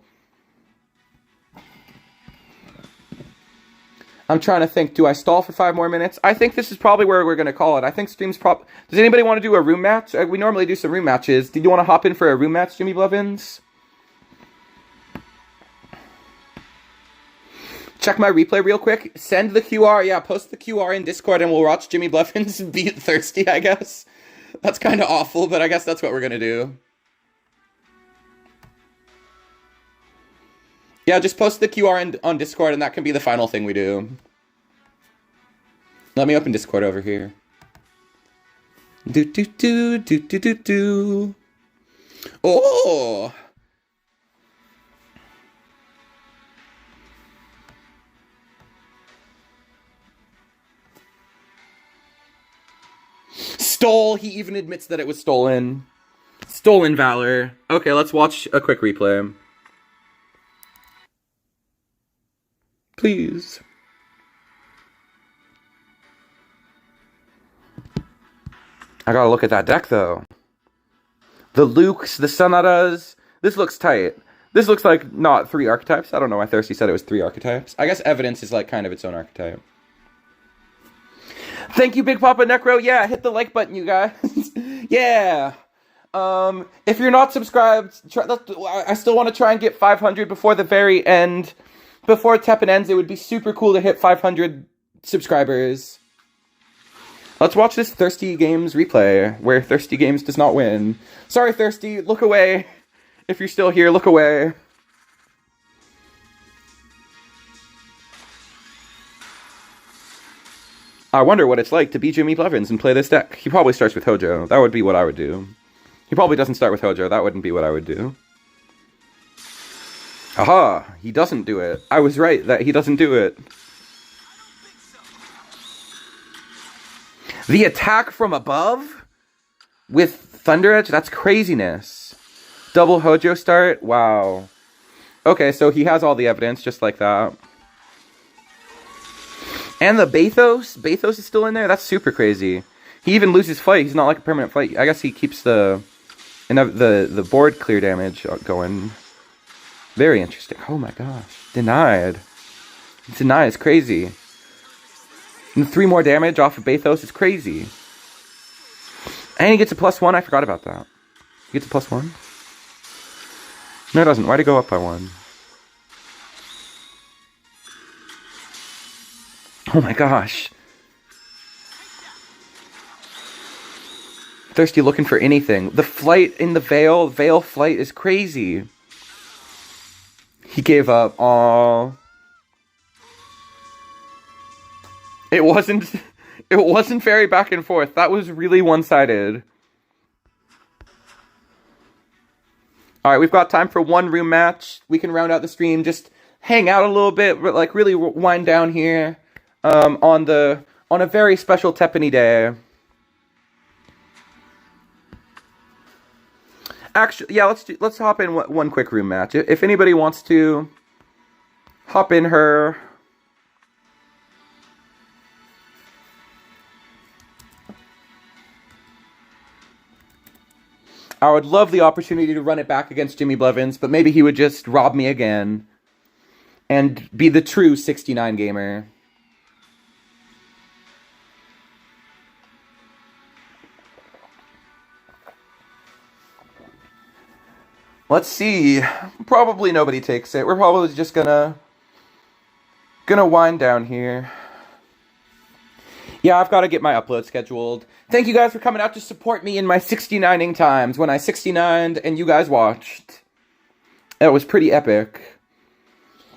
I'm trying to think, do I stall for 5 more minutes? I think this is probably where we're going to call it. I think stream's Does anybody want to do a room match? We normally do some room matches. Did you want to hop in for a room match, Jimmy Blevins? Check my replay real quick. Send the QR. Yeah, post the QR in Discord and we'll watch Jimmy Blevins beat Thirsty, I guess. That's kind of awful, but I guess that's what we're going to do. Yeah, just post the QR on Discord and that can be the final thing we do. Let me open Discord over here. Do. Oh! Stole! He even admits that it was stolen. Stolen valor. Okay, let's watch a quick replay. Please. I gotta look at that deck, though. The Lukes, the Sonatas. This looks tight. This looks like not 3 archetypes. I don't know why Thirsty said it was 3 archetypes. I guess Evidence is like kind of its own archetype. Thank you, Big Papa Necro. Yeah, hit the like button, you guys. Yeah. If you're not subscribed, I still want to try and get 500 before the very end. Before TEPPEN ends, it would be super cool to hit 500 subscribers. Let's watch this Thirsty Games replay, where Thirsty Games does not win. Sorry, Thirsty, look away. If you're still here, look away. I wonder what it's like to be Jimmy Blevins and play this deck. He probably starts with Hojo. That would be what I would do. He probably doesn't start with Hojo. That wouldn't be what I would do. Aha! He doesn't do it. I was right that he doesn't do it. The attack from above? With Thunder Edge? That's craziness. Double Hojo start? Wow. Okay, so he has all the evidence, just like that. And the Bathos? Bathos is still in there? That's super crazy. He even loses fight. He's not like a permanent fight. I guess he keeps the board clear damage going. Very interesting. Oh my gosh. Denied. Denied is crazy. And 3 more damage off of Bathos is crazy. And he gets a +1. I forgot about that. He gets a +1? No, it doesn't. Why'd it go up by 1? Oh my gosh. Thirsty looking for anything. The flight in the Veil flight is crazy. He gave up. Aww. It wasn't very back and forth. That was really one-sided. Alright, we've got time for 1 room match. We can round out the stream. Just hang out a little bit, but like really wind down here. On a very special TEPPEN day. Actually, yeah, let's hop in one quick room match. If anybody wants to hop in her. I would love the opportunity to run it back against Jimmy Blevins, but maybe he would just rob me again and be the true 69 gamer. Let's see. Probably nobody takes it. We're probably just gonna wind down here. Yeah, I've got to get my upload scheduled. Thank you guys for coming out to support me in my 69ing times when I 69'd and you guys watched. It was pretty epic.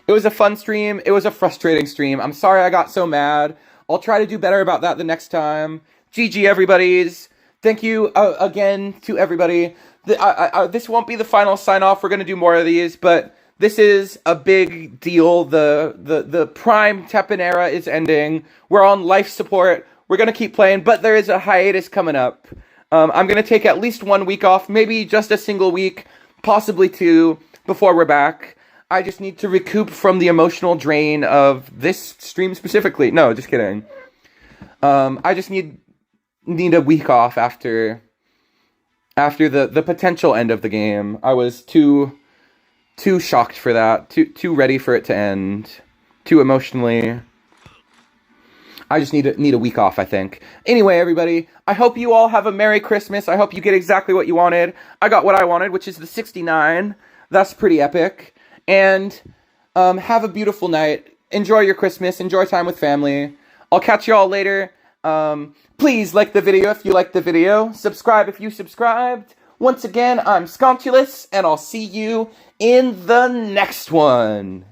It was a fun stream. It was a frustrating stream. I'm sorry I got so mad. I'll try to do better about that the next time. GG, everybody's. Thank you again to everybody. This won't be the final sign-off. We're going to do more of these, but this is a big deal. The prime TEPPEN era is ending. We're on life support. We're going to keep playing, but there is a hiatus coming up. I'm going to take at least 1 week off, maybe just a single week, possibly 2, before we're back. I just need to recoup from the emotional drain of this stream specifically. No, just kidding. I just need a week off after the potential end of the game. I was too shocked for that, too ready for it to end, too emotionally. I just need a week off, I think. Anyway, everybody, I hope you all have a Merry Christmas. I hope you get exactly what you wanted. I got what I wanted, which is the 69. That's pretty epic. And have a beautiful night. Enjoy your Christmas. Enjoy time with family. I'll catch you all later. Please like the video if you liked the video. Subscribe if you subscribed. Once again, I'm Scontulus, and I'll see you in the next one.